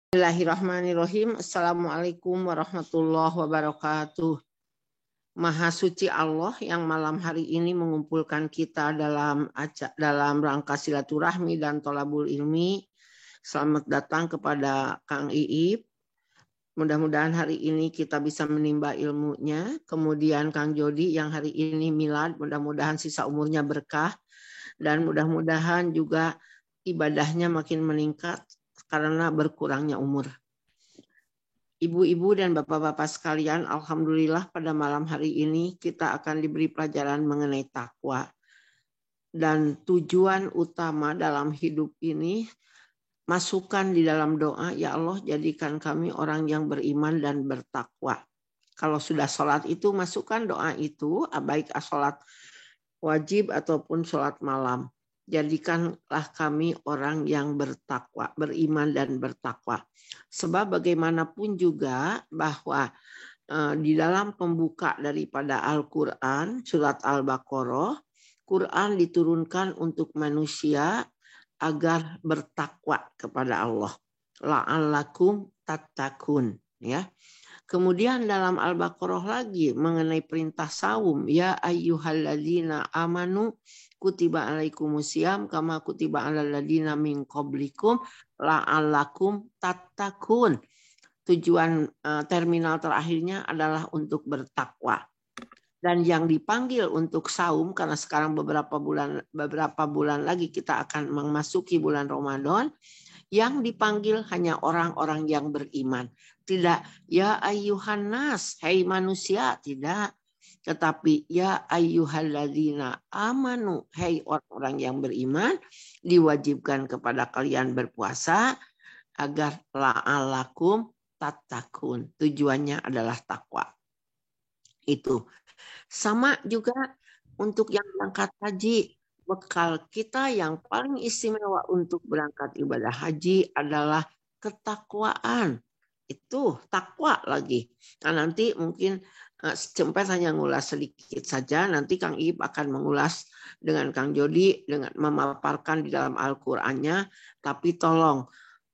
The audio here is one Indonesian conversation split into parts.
Bismillahirrahmanirrahim. Assalamualaikum warahmatullahi wabarakatuh. Maha suci Allah yang malam hari ini mengumpulkan kita dalam rangka silaturahmi dan tholabul ilmi. Selamat datang kepada Kang Iip. Mudah-mudahan hari ini kita bisa menimba ilmunya. Kemudian Kang Jody yang hari ini milad, mudah-mudahan sisa umurnya berkah. Dan mudah-mudahan juga ibadahnya makin meningkat karena berkurangnya umur. Ibu-ibu dan bapak-bapak sekalian, alhamdulillah pada malam hari ini kita akan diberi pelajaran mengenai takwa. Dan tujuan utama dalam hidup ini, masukkan di dalam doa, ya Allah jadikan kami orang yang beriman dan bertakwa. Kalau sudah sholat itu, masukkan doa itu, baik sholat wajib ataupun sholat malam. Jadikanlah kami orang yang bertakwa, beriman dan bertakwa. Sebab bagaimanapun juga bahwa di dalam pembuka daripada Al-Quran, surat Al-Baqarah, Quran diturunkan untuk manusia agar bertakwa kepada Allah. La'allakum tattaqun, ya. Kemudian dalam Al-Baqarah lagi mengenai perintah saum, ya ayyuhalladzina amanu kutiba alaikumusiyam kama kutiba alal ladzina min qablikum la'allakum tattaqun. Tujuan terminal terakhirnya adalah untuk bertakwa. Dan yang dipanggil untuk saum, karena sekarang beberapa bulan lagi kita akan memasuki bulan Ramadan, yang dipanggil hanya orang-orang yang beriman. Tidak ya ayyuhan nas, hai manusia, tidak. Tetapi ya ayyuhalladzina amanu, hai orang-orang yang beriman, diwajibkan kepada kalian berpuasa agar la'alakum tattaqun. Tujuannya adalah takwa. Itu. Sama juga untuk yang berangkat haji. Bekal kita yang paling istimewa untuk berangkat ibadah haji adalah ketakwaan. Itu takwa lagi. Nah, nanti mungkin Cempet hanya ngulas sedikit saja. Nanti Kang Iip akan mengulas dengan Kang Jody dengan memaparkan di dalam Al-Qur'annya. Tapi tolong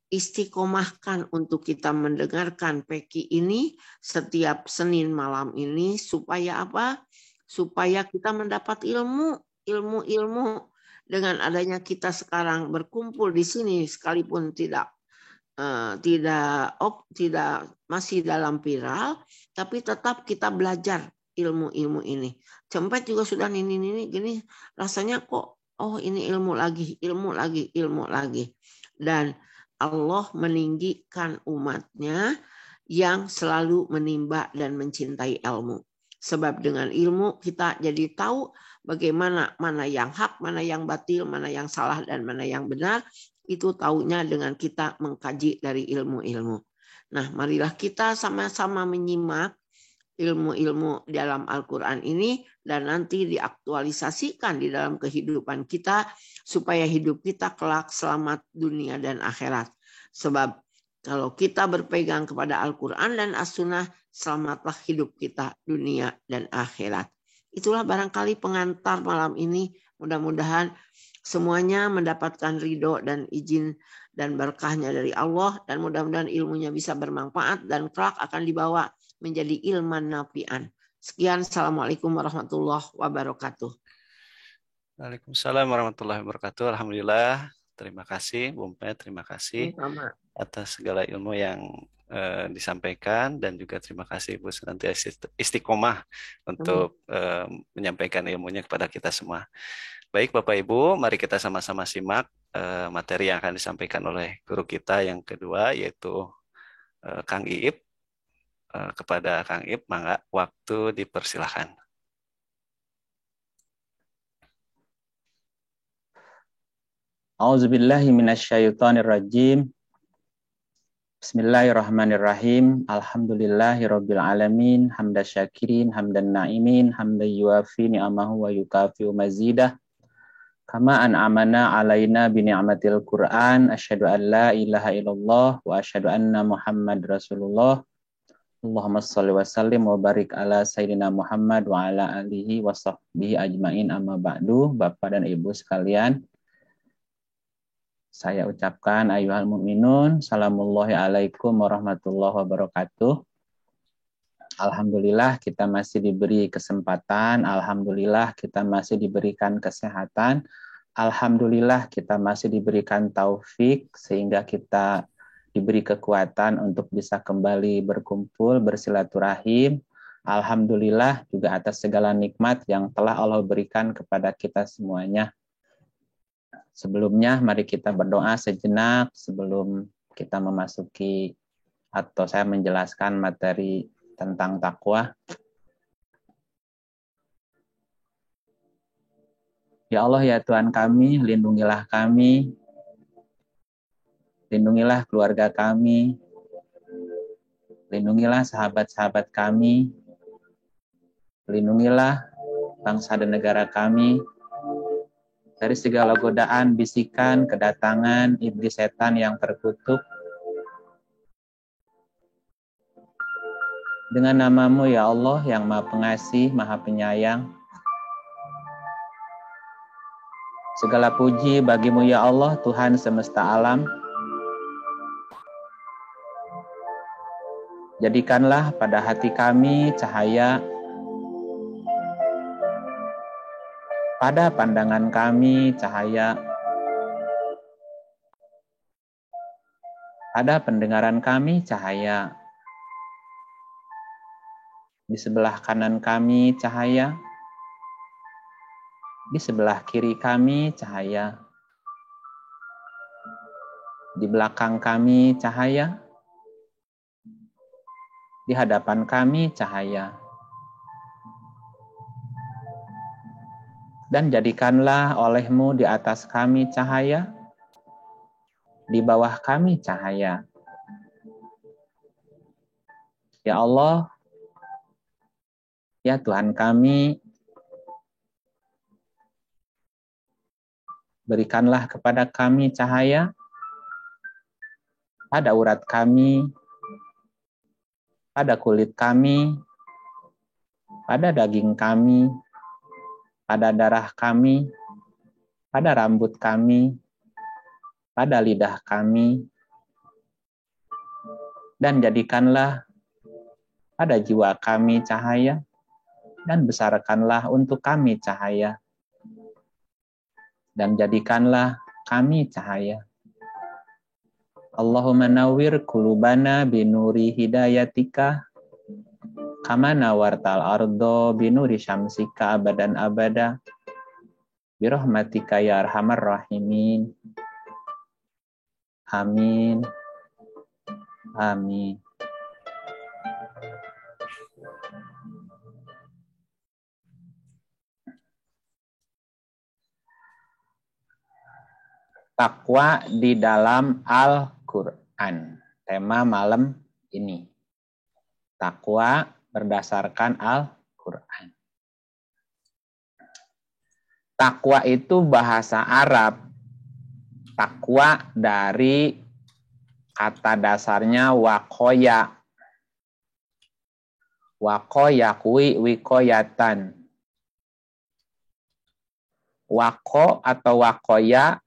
istiqomahkan untuk kita mendengarkan Peki ini setiap Senin malam ini supaya apa? Supaya kita mendapat ilmu dengan adanya kita sekarang berkumpul di sini sekalipun tidak masih dalam viral, tapi tetap kita belajar ilmu-ilmu ini. Cempet juga sudah ini gini rasanya kok ini ilmu lagi. Dan Allah meninggikan umatnya yang selalu menimba dan mencintai ilmu. Sebab dengan ilmu kita jadi tahu bagaimana mana yang hak, mana yang batil, mana yang salah, dan mana yang benar. Itu taunya dengan kita mengkaji dari ilmu-ilmu. Nah, marilah kita sama-sama menyimak ilmu-ilmu dalam Al-Quran ini dan nanti diaktualisasikan di dalam kehidupan kita supaya hidup kita kelak selamat dunia dan akhirat. Sebab kalau kita berpegang kepada Al-Quran dan As-Sunnah, selamatlah hidup kita dunia dan akhirat. Itulah barangkali pengantar malam ini. Mudah-mudahan semuanya mendapatkan ridho dan izin dan berkahnya dari Allah. Dan mudah-mudahan ilmunya bisa bermanfaat dan kelak akan dibawa menjadi ilman nafi'an. Sekian, Assalamualaikum warahmatullahi wabarakatuh. Waalaikumsalam warahmatullahi wabarakatuh. Alhamdulillah. Terima kasih, Bu Mpet. Terima kasih atas segala ilmu yang disampaikan dan juga terima kasih Bu senantiasa istiqomah untuk menyampaikan ilmunya kepada kita semua. Baik Bapak Ibu, mari kita sama-sama simak materi yang akan disampaikan oleh guru kita yang kedua yaitu Kang Iip. Kepada Kang Iip, mangga waktu dipersilahkan. A'udzubillahi minasyaitonirrajim. Bismillahirrahmanirrahim. Alhamdulillahirabbil alamin, hamdan syakirin, hamdan na'imin, hamdan yuafi ni'amahu wa yukafi'u mazidah. Kama an'amana 'alaina bi ni'matil Qur'an, asyhadu an la ilaha illallah wa asyhadu anna Muhammad Rasulullah. Allahumma shalli wa sallim wa barik ala sayyidina Muhammad wa ala alihi wa sahbihi ajmain amma ba'du. Bapak dan Ibu sekalian, Saya ucapkan ayyuhal mu'minun, salamullahi alaikum warahmatullahi wabarakatuh. Alhamdulillah kita masih diberi kesempatan, alhamdulillah kita masih diberikan kesehatan, alhamdulillah kita masih diberikan taufik sehingga kita diberi kekuatan untuk bisa kembali berkumpul, bersilaturahim. Alhamdulillah juga atas segala nikmat yang telah Allah berikan kepada kita semuanya. Sebelumnya mari kita berdoa sejenak sebelum kita memasuki atau saya menjelaskan materi tentang takwa. Ya Allah, ya Tuhan kami, lindungilah kami, lindungilah keluarga kami, lindungilah sahabat-sahabat kami, lindungilah bangsa dan negara kami dari segala godaan, bisikan, kedatangan iblis setan yang terkutuk. Dengan nama-Mu ya Allah yang Maha Pengasih, Maha Penyayang. Segala puji bagi-Mu ya Allah, Tuhan semesta alam. Jadikanlah pada hati kami cahaya, pada pandangan kami cahaya, pada pendengaran kami cahaya, di sebelah kanan kami cahaya, di sebelah kiri kami cahaya, di belakang kami cahaya, di hadapan kami cahaya. Dan jadikanlah oleh-Mu di atas kami cahaya, di bawah kami cahaya. Ya Allah, ya Tuhan kami, berikanlah kepada kami cahaya pada urat kami, pada kulit kami, pada daging kami, pada darah kami, pada rambut kami, pada lidah kami, dan jadikanlah pada jiwa kami cahaya, dan besarkanlah untuk kami cahaya, dan jadikanlah kami cahaya. Allahumma nawwir qulubana binuri hidayatika, kama nawartal ardo binuri syamsika abadan abada, birahmatika ya arhamar rahimin. Amin. Amin. Takwa di dalam Al-Quran. Tema malam ini. Takwa berdasarkan Al-Quran. Takwa itu bahasa Arab. Takwa dari kata dasarnya wakoya. Wakoya kui wikoyatan. Wako atau wakoya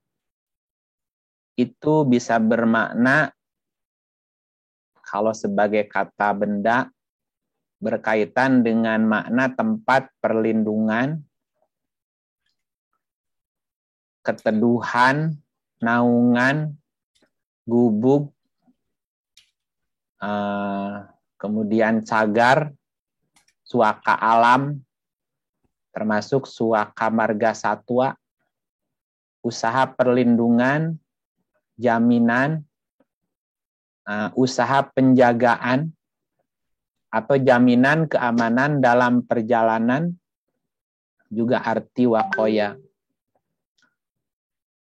itu bisa bermakna kalau sebagai kata benda berkaitan dengan makna tempat perlindungan, keteduhan, naungan, gubuk, kemudian cagar, suaka alam, termasuk suaka marga satwa, usaha perlindungan, jaminan, usaha penjagaan, atau jaminan keamanan dalam perjalanan, juga arti wakoya.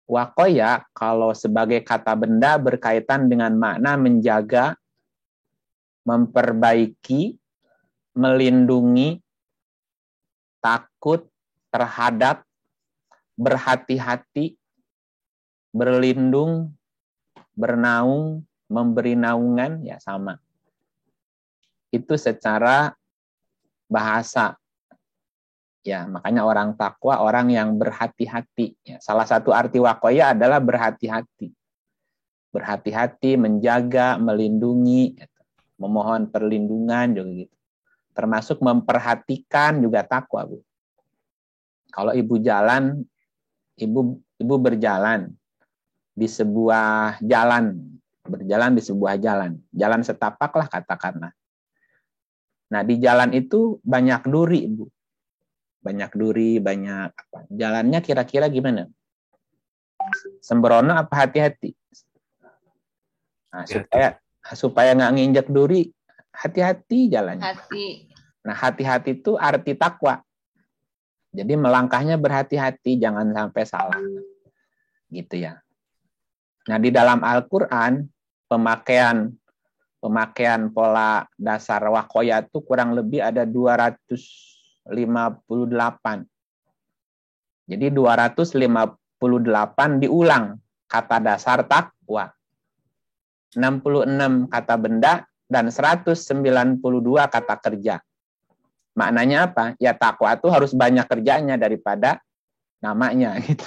Wakoya kalau sebagai kata benda berkaitan dengan makna menjaga, memperbaiki, melindungi, takut terhadap, berhati-hati, berlindung, bernaung, memberi naungan, ya sama. Itu secara bahasa. Ya, makanya orang takwa orang yang berhati-hati. Ya, salah satu arti waqoya adalah berhati-hati. Berhati-hati, menjaga, melindungi, memohon perlindungan juga gitu. Termasuk memperhatikan juga takwa, Bu. Kalau ibu jalan, ibu berjalan di sebuah jalan, berjalan di sebuah jalan setapak lah katakanlah. Nah, di jalan itu banyak duri, Bu. Banyak duri, banyak apa? Jalannya kira-kira gimana? Sembrono apa hati-hati? Nah, supaya nggak nginjek duri, hati-hati jalannya. Hati. Nah, hati-hati itu arti takwa. Jadi melangkahnya berhati-hati, jangan sampai salah. Gitu ya. Nah, di dalam Al-Qur'an pemakaian pola dasar waqoya itu kurang lebih ada 258. Jadi 258 diulang kata dasar takwa. 66 kata benda dan 192 kata kerja. Maknanya apa? Ya takwa itu harus banyak kerjanya daripada namanya gitu.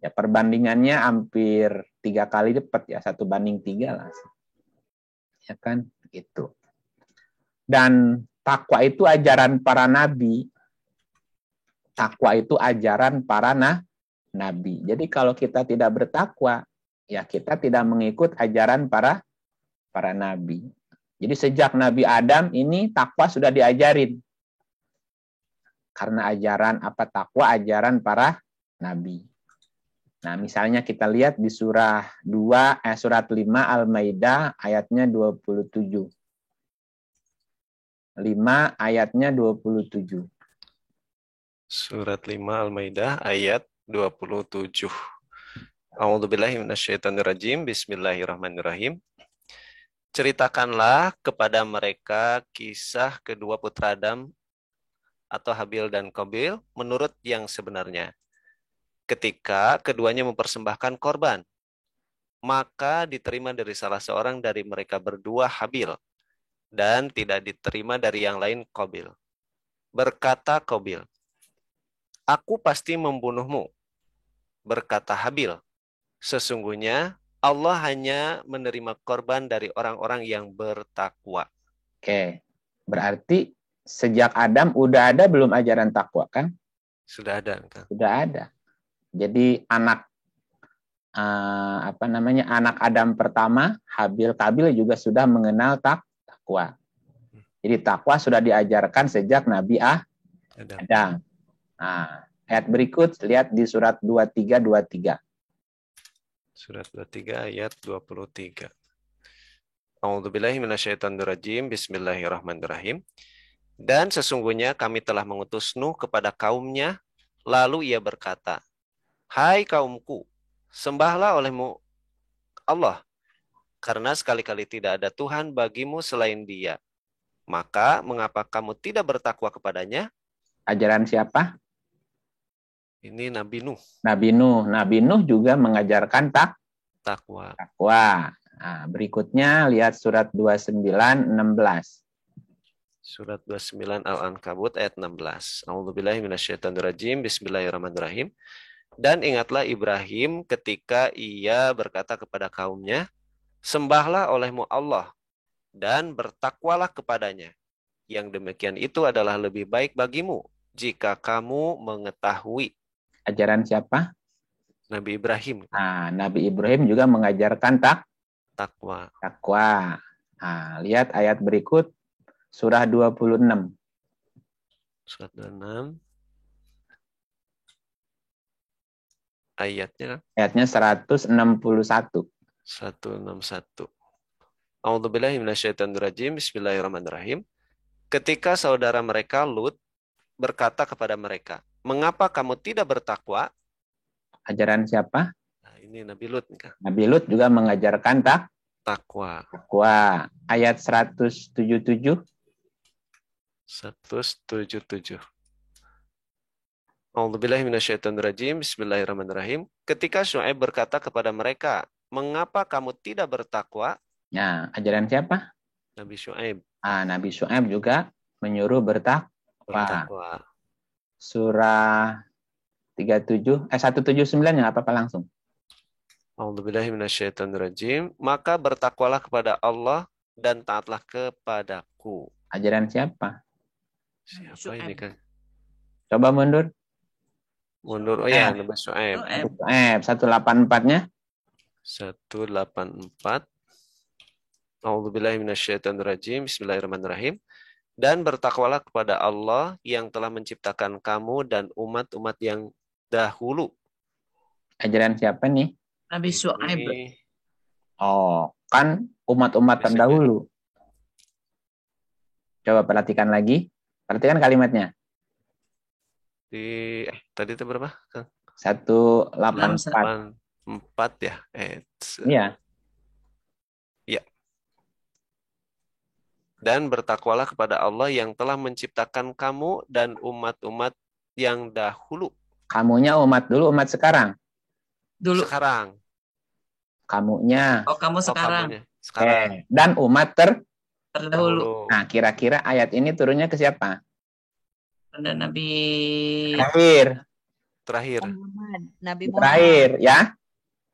Ya perbandingannya hampir 3 kali lipat ya, 1:3 lah. Ya kan? Gitu. Dan takwa itu ajaran para nabi. Takwa itu ajaran para nabi. Jadi kalau kita tidak bertakwa, ya kita tidak mengikut ajaran para nabi. Jadi sejak Nabi Adam ini takwa sudah diajarin. Karena ajaran apa takwa? Ajaran para nabi. Nah, misalnya kita lihat di surat 5 Al-Maidah ayatnya 27. 5 ayatnya 27. Surat 5 Al-Maidah ayat 27. A'udzubillahi minasyaitonirrajim. Bismillahirrahmanirrahim. Ceritakanlah kepada mereka kisah kedua putra Adam atau Habil dan Qabil menurut yang sebenarnya. Ketika keduanya mempersembahkan korban, maka diterima dari salah seorang dari mereka berdua Habil dan tidak diterima dari yang lain Qabil. Berkata Qabil, "Aku pasti membunuhmu." Berkata Habil, "Sesungguhnya Allah hanya menerima korban dari orang-orang yang bertakwa." Oke, berarti sejak Adam udah ada belum ajaran takwa kan? Sudah ada kan? Sudah ada. Jadi anak anak Adam pertama, Habil Qabil juga sudah mengenal takwa. Jadi takwa sudah diajarkan sejak Nabi Adam. Nah, ayat berikut lihat di surat 23. Surat 23 ayat 23. A'udzubillahi minasyaitonirrajim. Bismillahirrahmanirrahim. Dan sesungguhnya kami telah mengutus Nuh kepada kaumnya, lalu ia berkata, "Hai kaumku, sembahlah olehmu Allah, karena sekali-kali tidak ada Tuhan bagimu selain Dia. Maka mengapa kamu tidak bertakwa kepadanya?" Ajaran siapa? Ini Nabi Nuh. Nabi Nuh juga mengajarkan takwa. Nah, berikutnya lihat surat 29 16. Surat 29 Al-Ankabut ayat 16. A'udzubillahi minasyaitonirrajim. Bismillahirrahmanirrahim. Dan ingatlah Ibrahim ketika ia berkata kepada kaumnya, "Sembahlah olehmu Allah dan bertakwalah kepadanya. Yang demikian itu adalah lebih baik bagimu jika kamu mengetahui." Ajaran siapa? Nabi Ibrahim. Nah, Nabi Ibrahim juga mengajarkan takwa. Nah, lihat ayat berikut surah 26. Surat 26. Ayatnya 161. 161. A'udzubillahi minasyaitonirrajim. Bismillahirrahmanirrahim. Ketika saudara mereka Lut berkata kepada mereka, "Mengapa kamu tidak bertakwa?" Ajaran siapa? Nah, ini Nabi Lut. Nabi Lut juga mengajarkan takwa. Ayat 177. 177. A'udzubillahi minasyaitonirrajim. Bismillahirrahmanirrahim. Ketika Syuaib berkata kepada mereka, "Mengapa kamu tidak bertakwa?" Nah, ajaran siapa? Nabi Syuaib. Nabi Syuaib juga menyuruh bertakwa. surah 179 ya, nggak apa-apa langsung. A'udzubillahi minasyaitonirrajim. Maka bertakwalah kepada Allah dan taatlah kepadaku. Ajaran siapa? Siapa ini kan? Coba mundur. Mundur. Oh ya, Nabi Syuaib. 184-nya. 184. A'udzubillahi minasyaitonirrajim. Bismillahirrahmanirrahim. Dan bertakwalah kepada Allah yang telah menciptakan kamu dan umat-umat yang dahulu. Ajaran siapa nih? Nabi Syuaib. Oh, kan umat-umat terdahulu. Coba perhatikan lagi. Perhatikan kalimatnya. Tadi itu berapa? 184. 4 ya? Iya. Ya. Dan bertakwalah kepada Allah yang telah menciptakan kamu dan umat-umat yang dahulu. Kamunya umat dulu, umat sekarang? Dulu. Sekarang. Kamunya. Oh, kamu sekarang. Kamunya. Sekarang. Dan umat Terdahulu. Nah, kira-kira ayat ini turunnya ke siapa? Pada Nabi Terakhir. Nabi Muhammad. Terakhir, ya?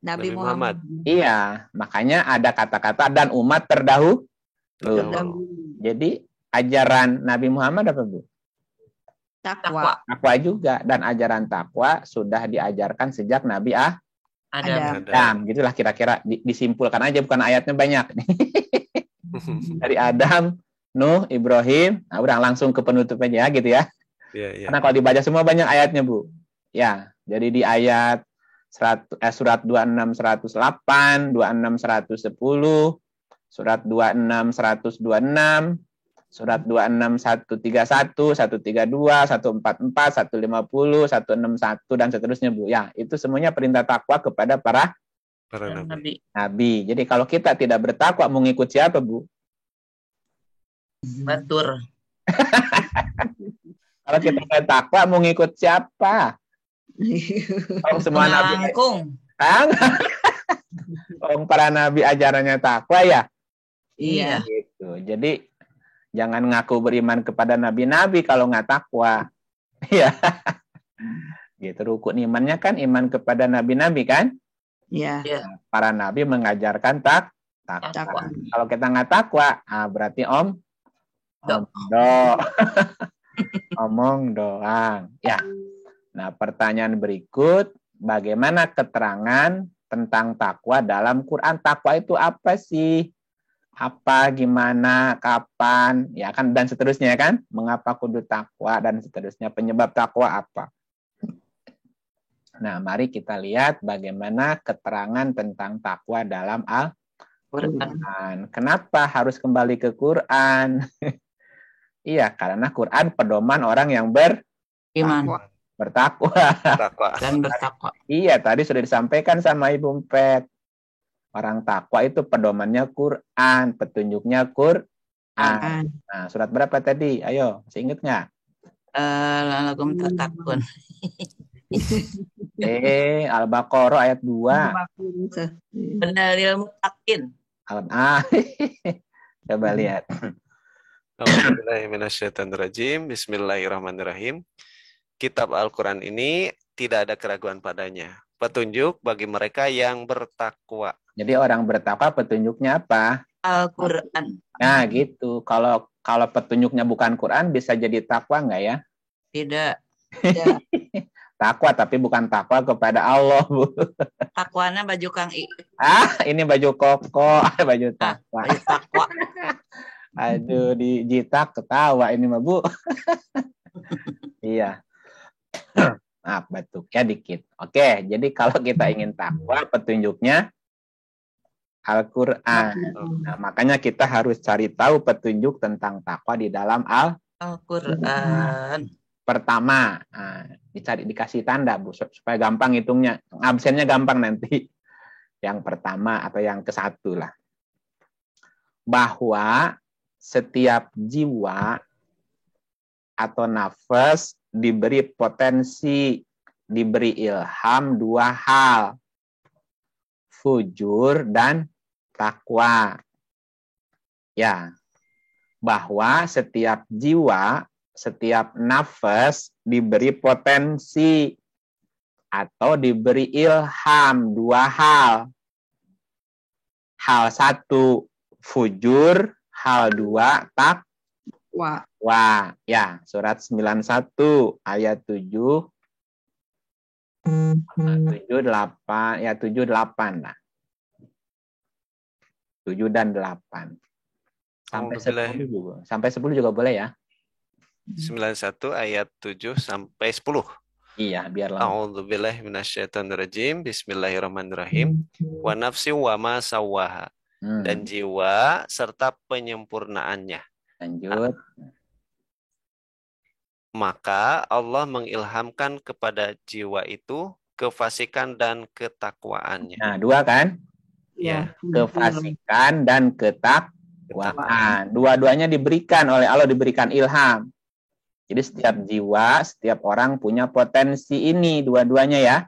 Nabi Muhammad. Iya, makanya ada kata-kata dan umat terdahulu. Jadi ajaran Nabi Muhammad apa, Bu? Takwa. Takwa juga, dan ajaran takwa sudah diajarkan sejak Nabi Adam. Gitulah kira-kira disimpulkan aja, bukan ayatnya banyak. Dari Adam, Nuh, Ibrahim, nah udah langsung ke penutup aja gitu ya. Yeah. Karena kalau dibaca semua banyak ayatnya, Bu. Ya, jadi di ayat surat 26 108, 26 110, surat 26 126, surat 26 131, 132, 144, 150, 161 dan seterusnya, Bu. Ya, itu semuanya perintah takwa kepada para nabi. Jadi kalau kita tidak bertakwa mau ngikut siapa, Bu? Batur. Kalau kita tidak takwa mau ngikut siapa? Semua nabi. Para nabi ajarannya takwa ya? Iya. Gitu. Jadi jangan ngaku beriman kepada nabi-nabi kalau nggak takwa. Ya. Gitu, rukun imannya kan iman kepada nabi-nabi kan? Iya. Para nabi mengajarkan takwa. Kalau kita nggak takwa, berarti omong doang. Ya. Nah, pertanyaan berikut, bagaimana keterangan tentang takwa dalam Quran? Takwa itu apa sih? Apa, gimana, kapan, ya kan, dan seterusnya kan? Mengapa kudu takwa dan seterusnya? Penyebab takwa apa? Nah, mari kita lihat bagaimana keterangan tentang takwa dalam Al-Quran. Kenapa harus kembali ke Quran? Iya, karena Quran pedoman orang yang bertakwa. Dan bertakwa. Iya, tadi sudah disampaikan sama Ibu Mpet. Orang takwa itu pedomannya Quran, petunjuknya Quran. Nah, surat berapa tadi? Ayo, masih ingat nggak? Lalakum tatakun. Al-Baqarah ayat 2. Benar muttaqin. Coba lihat. Bismillahirrahmanirrahim. Kitab Al-Quran ini tidak ada keraguan padanya. Petunjuk bagi mereka yang bertakwa. Jadi orang bertakwa petunjuknya apa? Al-Quran. Nah gitu. Kalau petunjuknya bukan Quran bisa jadi takwa nggak ya? Tidak. Takwa tapi bukan takwa kepada Allah, Bu. Takwanya baju Kang I. Ini baju koko, baju takwa. Baju takwa. Aduh, dijitak ketawa ini mah, Bu. Iya. Batuknya dikit. Oke, jadi kalau kita ingin takwa, petunjuknya Al-Quran. Nah, makanya kita harus cari tahu petunjuk tentang takwa di dalam Al-Quran. Pertama, dikasih tanda, Bu, supaya gampang hitungnya. Absennya gampang nanti. Yang pertama atau yang ke-1 lah. Bahwa setiap jiwa atau nafas diberi potensi, diberi ilham 2 hal. Fujur dan takwa. Ya. Bahwa setiap jiwa, setiap nafas diberi potensi atau diberi ilham, dua hal. Hal satu fujur, hal dua takwa. Ya, surat 91 ayat 7 8 ya 7-8 lah. 7 dan 8. Sampai 10 juga. Sampai 10 juga boleh ya. 91 ayat 7 sampai 10. Iya, biar lama. A'udzubillahi minasyaitonirrajim. Bismillahirrahmanirrahim. Wa nafsi wa ma sawwaha. Dan jiwa serta penyempurnaannya. Lanjut. Maka Allah mengilhamkan kepada jiwa itu kefasikan dan ketakwaannya. Nah, dua kan? Ya. Kefasikan dan ketakwaan. Dua-duanya diberikan oleh Allah, diberikan ilham. Jadi setiap jiwa, setiap orang punya potensi ini, dua-duanya ya.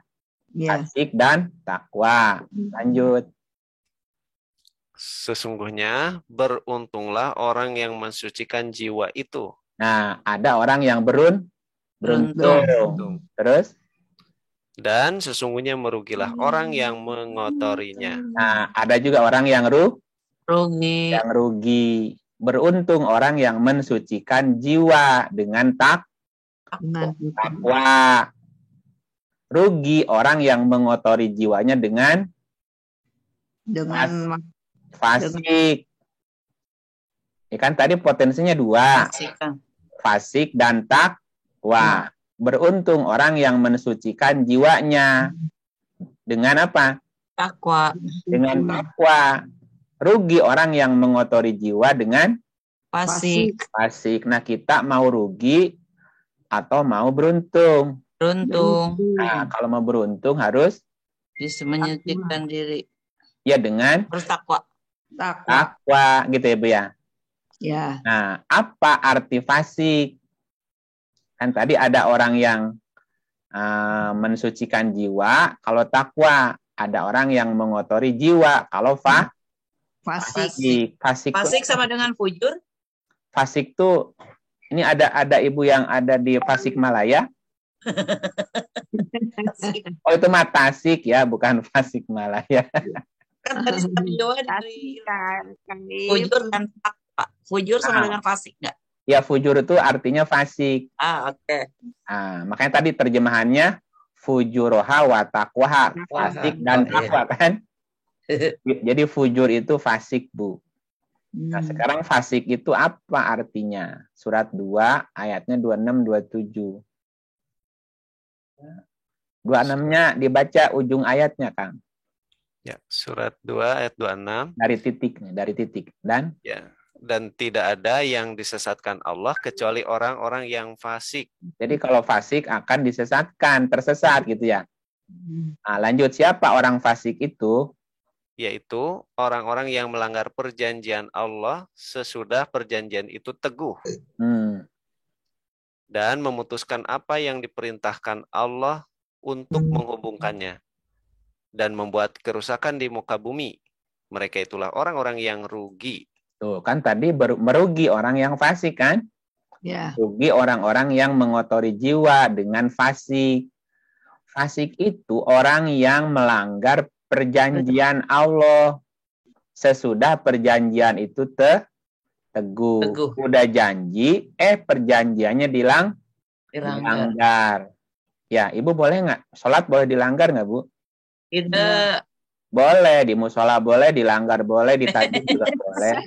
Fasik dan takwa. Lanjut. Sesungguhnya beruntunglah orang yang mensucikan jiwa itu. Nah, ada orang yang beruntung. Terus? Dan sesungguhnya merugilah orang yang mengotorinya. Nah, ada juga orang yang rugi. Beruntung orang yang mensucikan jiwa dengan takwa. Rugi orang yang mengotori jiwanya dengan fasik. Ya kan tadi potensinya dua. Fasik dan takwa. Beruntung orang yang mensucikan jiwanya dengan apa? Takwa. Dengan takwa. Rugi orang yang mengotori jiwa dengan Fasik. Nah, kita mau rugi atau mau beruntung? Beruntung. Nah, kalau mau beruntung harus bisa menyucikan diri. Ya dengan bertakwa. Takwa gitu ya Bu ya. Ya. Nah, apa arti fasik? Kan tadi ada orang yang mensucikan jiwa, kalau takwa ada orang yang mengotori jiwa, kalau fasik sama dengan fujur. Fasik tuh ini ada ibu yang ada di Tasikmalaya. Oh itu mah tasik ya, bukan Tasikmalaya. Kan tadi dari fujur dan takwa. Fujur sama dengan fasik nggak? Ya fujur itu artinya fasik. Oke. Nah, makanya tadi terjemahannya fujuroha wa taqwaha, fasik dan takwa kan. Jadi fujur itu fasik Bu. Nah sekarang fasik itu apa artinya? Surat 2 ayatnya 26-27. 26-nya dibaca ujung ayatnya Kang. Ya, surat 2 ayat 26. Dari titik. Dan? Ya, dan tidak ada yang disesatkan Allah kecuali orang-orang yang fasik. Jadi kalau fasik akan disesatkan, tersesat gitu ya. Nah, lanjut, siapa orang fasik itu? Yaitu orang-orang yang melanggar perjanjian Allah sesudah perjanjian itu teguh. Dan memutuskan apa yang diperintahkan Allah untuk menghubungkannya. Dan membuat kerusakan di muka bumi. Mereka itulah orang-orang yang rugi. Tuh, kan tadi merugi orang yang fasik kan? Ya. Rugi orang-orang yang mengotori jiwa dengan fasik. Fasik itu orang yang melanggar perjanjian Allah. Sesudah perjanjian itu teguh. Udah janji, perjanjiannya dilanggar. Ya, Ibu boleh nggak? Sholat boleh dilanggar nggak, Bu? Tidak. Boleh, di musola boleh, dilanggar boleh, di tajwid juga boleh.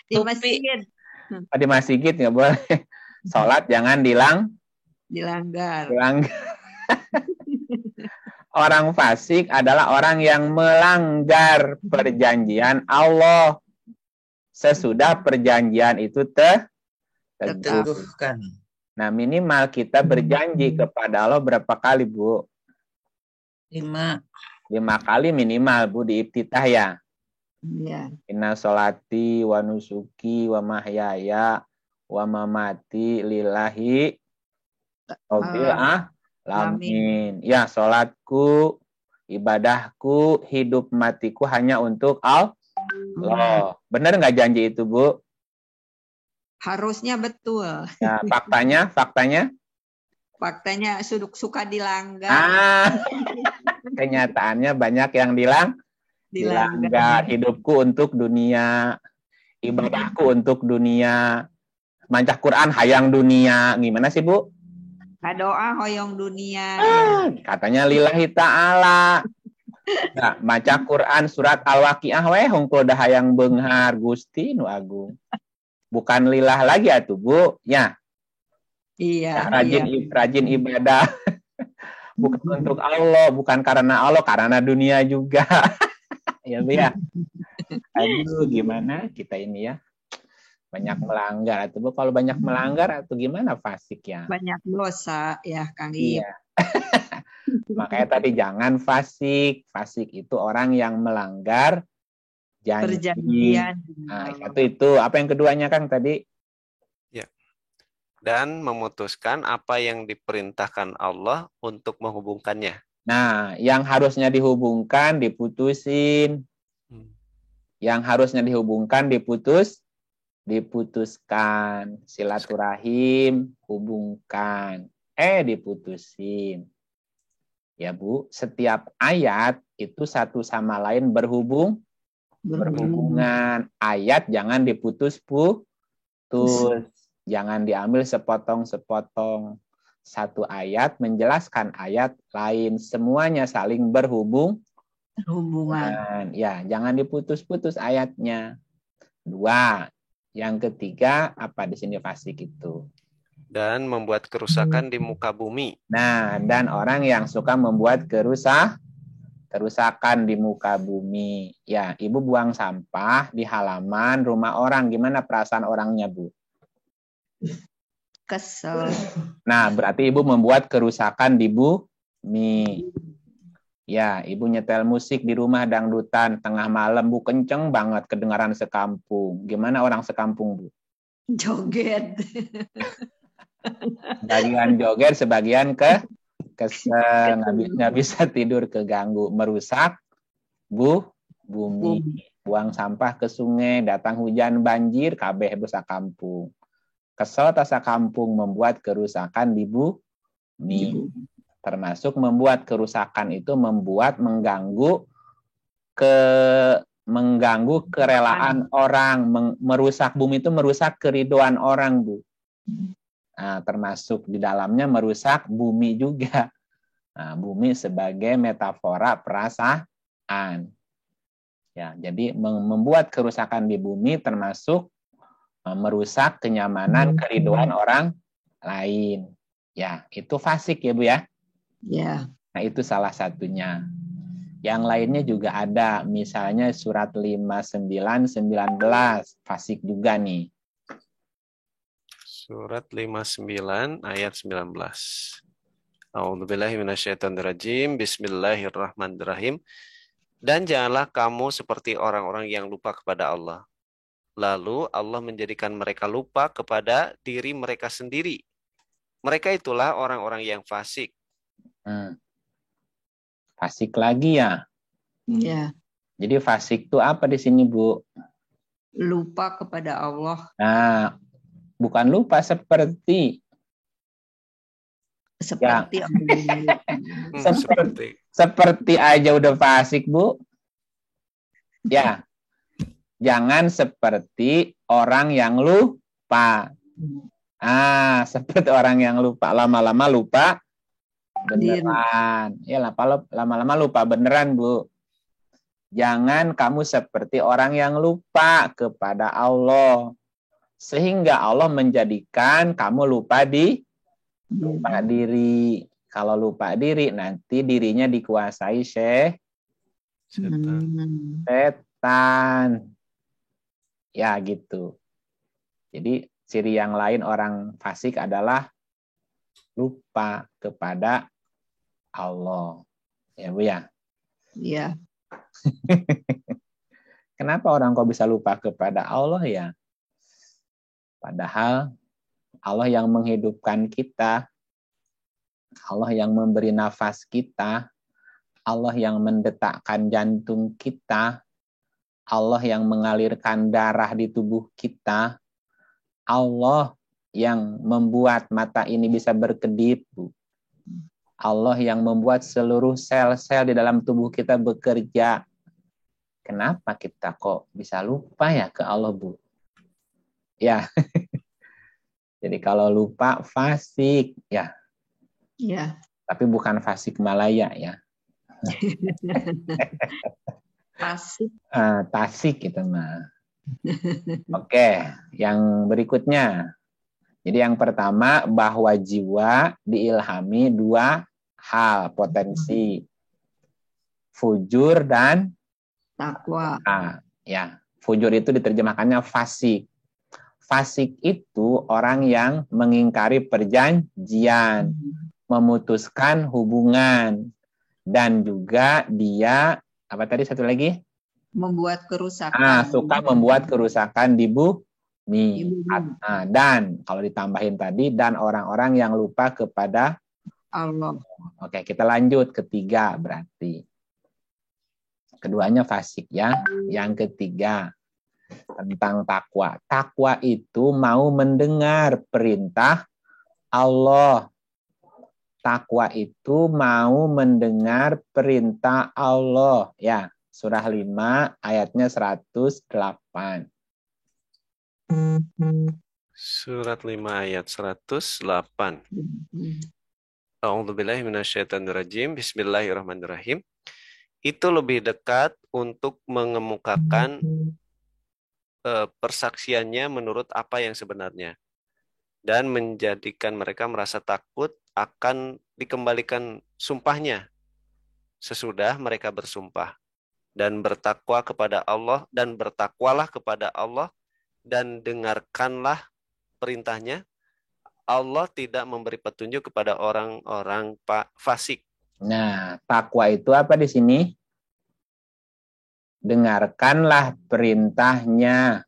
Di masjid. Di masjid nggak boleh. Sholat jangan dilanggar. Orang fasik adalah orang yang melanggar perjanjian Allah. Sesudah perjanjian itu teguhkan. Nah, minimal kita berjanji kepada Allah berapa kali, Bu? 5 kali minimal, Bu, di iftitah ya. Iya. Inna sholati wa nusuki wa mahyaya wa mamati lillahi rabbil alamin. Ya, sholatku, ibadahku, hidup matiku hanya untuk Allah. Benar nggak janji itu, Bu? Harusnya betul. Ya, faktanya? Faktanya suka dilanggar. Kenyataannya banyak yang dilanggar. Hidupku untuk dunia, ibadahku untuk dunia, maca Quran hayang dunia. Gimana sih, Bu? Doa hoyong dunia. Katanya lillahi ta'ala. Nah, maca Quran surat Al-Waqiah hungkul dah hayang beunghar Gusti nu agung. Bukan lillah lagi atuh, Bu. Ya. Iya. Rajin ibadah. Bukan untuk Allah, bukan karena Allah, karena dunia juga. Ya, Bu ya. Aduh, gimana kita ini ya? Banyak melanggar atau Bu, kalau banyak melanggar atau gimana fasik ya? Banyak dosa ya, Kang Iya. Makanya tadi jangan fasik. Fasik itu orang yang melanggar janji. Perjanjian. Nah, itu apa yang keduanya Kang tadi? Ya. Dan memutuskan apa yang diperintahkan Allah untuk menghubungkannya. Nah, yang harusnya dihubungkan diputusin. Yang harusnya dihubungkan diputuskan. Silaturahim hubungkan. Diputusin. Ya Bu, setiap ayat itu satu sama lain berhubungan. Ayat jangan diputus-putus. Jangan diambil sepotong-sepotong. Satu ayat menjelaskan ayat lain. Semuanya saling berhubungan. Ya, jangan diputus-putus ayatnya. 2. Yang ketiga, apa di sini fasik itu? Dan membuat kerusakan di muka bumi. Nah, dan orang yang suka membuat kerusakan di muka bumi. Ya, Ibu buang sampah di halaman rumah orang. Gimana perasaan orangnya, Bu? Kesel. Nah, berarti Ibu membuat kerusakan di bumi. Ya, Ibu nyetel musik di rumah dangdutan tengah malam, Bu, kenceng banget kedengaran sekampung. Gimana orang sekampung, Bu? Joget. Sebagian joget, sebagian kesel, nggak bisa tidur, keganggu, merusak bumi. Buang sampah ke sungai, datang hujan banjir, kabeh busa kampung. Kesel tasa kampung, membuat kerusakan di bumi. Termasuk membuat kerusakan itu mengganggu kerelaan orang, merusak bumi itu merusak keriduan orang, Bu. Nah, termasuk di dalamnya merusak bumi juga. Nah, bumi sebagai metafora perasaan. Ya, jadi membuat kerusakan di bumi termasuk merusak kenyamanan keriduan orang lain. Ya, itu fasik ya, Bu ya. Ya. Nah, itu salah satunya. Yang lainnya juga ada, misalnya surat 59-19, fasik juga nih. Surat 59 ayat 19. A'udzubillahi minasyaitonirrajim. Bismillahirrahmanirrahim. Dan janganlah kamu seperti orang-orang yang lupa kepada Allah. Lalu Allah menjadikan mereka lupa kepada diri mereka sendiri. Mereka itulah orang-orang yang fasik. Fasik lagi ya? Iya. Jadi fasik itu apa di sini, Bu? Lupa kepada Allah. Nah, bukan lupa, seperti aja udah fasik, Bu. Ya. Jangan seperti orang yang lupa. Seperti orang yang lupa, lama-lama lupa beneran. Ya, lama-lama lupa beneran, Bu. Jangan kamu seperti orang yang lupa kepada Allah. Sehingga Allah menjadikan kamu lupa diri. Kalau lupa diri, nanti dirinya dikuasai setan. Ya, gitu. Jadi, ciri yang lain orang fasik adalah lupa kepada Allah. Ya, Bu ya? Iya. Kenapa orang kok bisa lupa kepada Allah ya? Padahal Allah yang menghidupkan kita, Allah yang memberi nafas kita, Allah yang mendetakkan jantung kita, Allah yang mengalirkan darah di tubuh kita, Allah yang membuat mata ini bisa berkedip, Bu. Allah yang membuat seluruh sel-sel di dalam tubuh kita bekerja. Kenapa kita kok bisa lupa ya ke Allah, Bu? Ya. Jadi kalau lupa fasik, ya. Ya. Tapi bukan fasik Malaya, ya. Tasik. Tasik itu mah. Oke, yang berikutnya. Jadi yang pertama, bahwa jiwa diilhami dua hal, potensi. Fujur dan takwa. Ya, fujur itu diterjemahkannya fasik. Fasik itu orang yang mengingkari perjanjian, memutuskan hubungan, dan juga dia, apa tadi satu lagi? Membuat kerusakan. Suka membuat kerusakan di bumi. Dan kalau ditambahin tadi, dan orang-orang yang lupa kepada Allah. Oke, kita lanjut ketiga berarti. Keduanya fasik ya. Yang ketiga tentang takwa. Takwa itu mau mendengar perintah Allah. Takwa itu mau mendengar perintah Allah. Ya, surah 5 ayatnya 108. Surat 5 ayat 108. A'udzubillahi minasyaitonirrajim. Bismillahirrahmanirrahim. Itu lebih dekat untuk mengemukakan persaksiannya menurut apa yang sebenarnya dan menjadikan mereka merasa takut akan dikembalikan sumpahnya sesudah mereka bersumpah, dan bertakwa kepada Allah, dan bertakwalah kepada Allah dan dengarkanlah perintahnya. Allah tidak memberi petunjuk kepada orang-orang fasik. Nah, takwa itu apa di sini? Dengarkanlah perintahnya.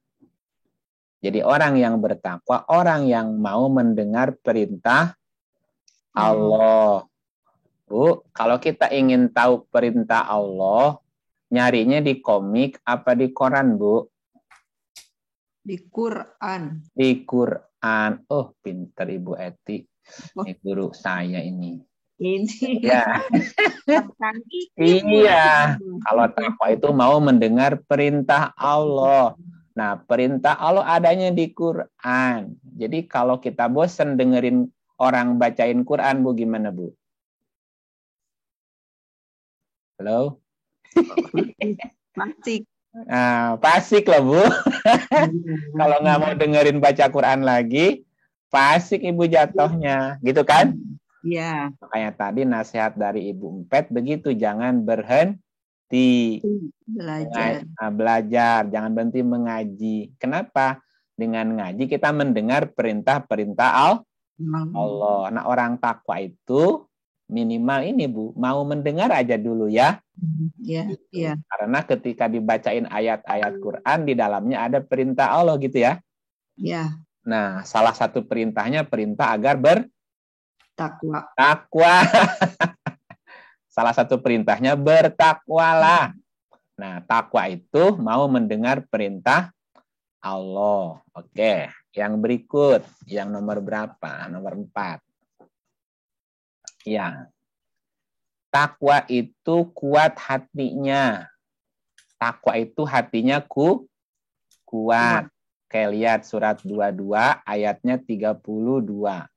Jadi orang yang bertakwa, orang yang mau mendengar perintah Allah. Bu, kalau kita ingin tahu perintah Allah, nyarinya di komik apa di koran, Bu? Di Quran. Di Quran. Oh, pinter Ibu Eti. Ini guru saya ini. Ini. Ya. Iya. Kalau takwa itu mau mendengar perintah Allah. Nah, perintah Allah adanya di Quran. Jadi kalau kita bosan dengerin orang bacain Quran, Bu, gimana, Bu? Halo? Fasik. Fasik lah, Bu. Kalau nggak mau dengerin baca Quran lagi, fasik Ibu jatuhnya. Gitu kan? Iya. Makanya tadi nasihat dari Ibu Empet begitu, jangan berhenti belajar, jangan berhenti mengaji. Kenapa? Dengan ngaji kita mendengar perintah-perintah Allah. Nah, orang takwa itu minimal ini, Bu, mau mendengar aja dulu ya. Iya, iya. Karena ketika dibacain ayat-ayat Quran di dalamnya ada perintah Allah gitu ya. Iya. Nah, salah satu perintahnya perintah agar takwa. Salah satu perintahnya bertakwalah. Nah, takwa itu mau mendengar perintah Allah. Oke, yang berikut, yang nomor berapa? Nomor 4. Ya. Takwa itu kuat hatinya. Takwa itu hatinya kuat. Kayak lihat surat 22 ayatnya 32.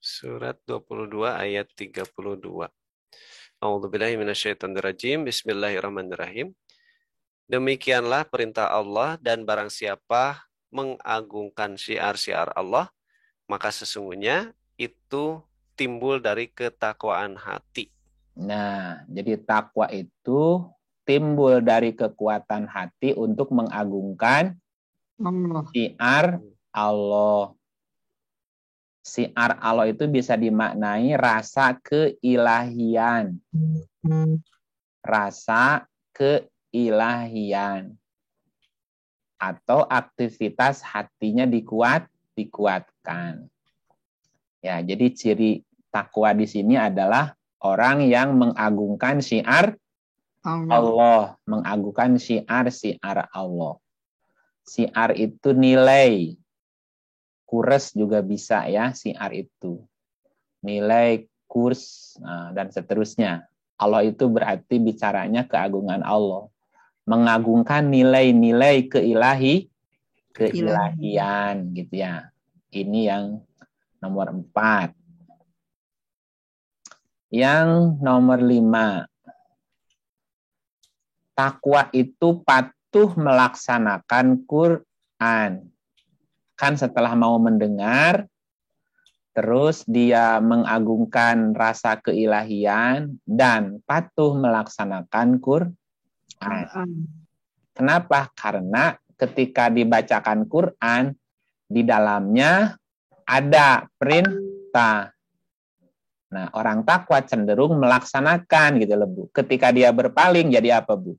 Surat 22 ayat 32. A'udzubillahi minasyaitonirrajim. Bismillahirrahmanirrahim. Demikianlah perintah Allah, dan barang siapa mengagungkan syiar-syiar Allah, maka sesungguhnya itu timbul dari ketakwaan hati. Nah, jadi takwa itu timbul dari kekuatan hati untuk mengagungkan syiar Allah. Syiar Allah itu bisa dimaknai rasa keilahian. Rasa keilahian. Atau aktivitas hatinya dikuatkan. Ya, jadi ciri takwa di sini adalah orang yang mengagungkan syiar Allah, mengagungkan syiar Allah. Syiar itu nilai. Kurs juga bisa ya, syiar itu. Nilai, kurs, dan seterusnya. Allah itu berarti bicaranya keagungan Allah. Mengagungkan nilai-nilai keilahian gitu ya. Ini yang nomor 4. Yang nomor 5. Takwa itu patuh melaksanakan Quran. Kan setelah mau mendengar, terus dia mengagungkan rasa keilahian dan patuh melaksanakan Quran. Kenapa? Karena ketika dibacakan Quran, di dalamnya ada perintah. Nah, orang takwa cenderung melaksanakan gitu loh, Bu. Ketika dia berpaling jadi apa, Bu?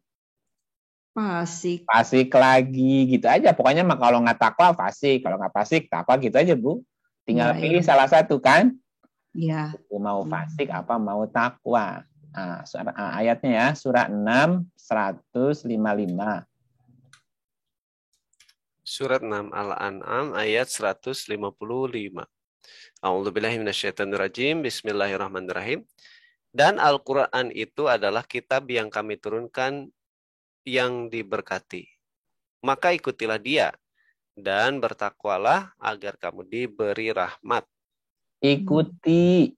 Fasik. Fasik lagi gitu aja. Pokoknya kalau nggak takwa fasik, kalau nggak fasik takwa gitu aja, Bu. Tinggal pilih salah satu kan? Iya. Mau fasik apa mau takwa. Nah, ayatnya ya, surah 6 155. Surat 6 Al-An'am ayat 155. A'udzubillahi minasyaitonirrajim. Bismillahirrahmanirrahim. Dan Al-Quran itu adalah kitab yang kami turunkan yang diberkati. Maka ikutilah dia dan bertakwalah agar kamu diberi rahmat. Ikuti.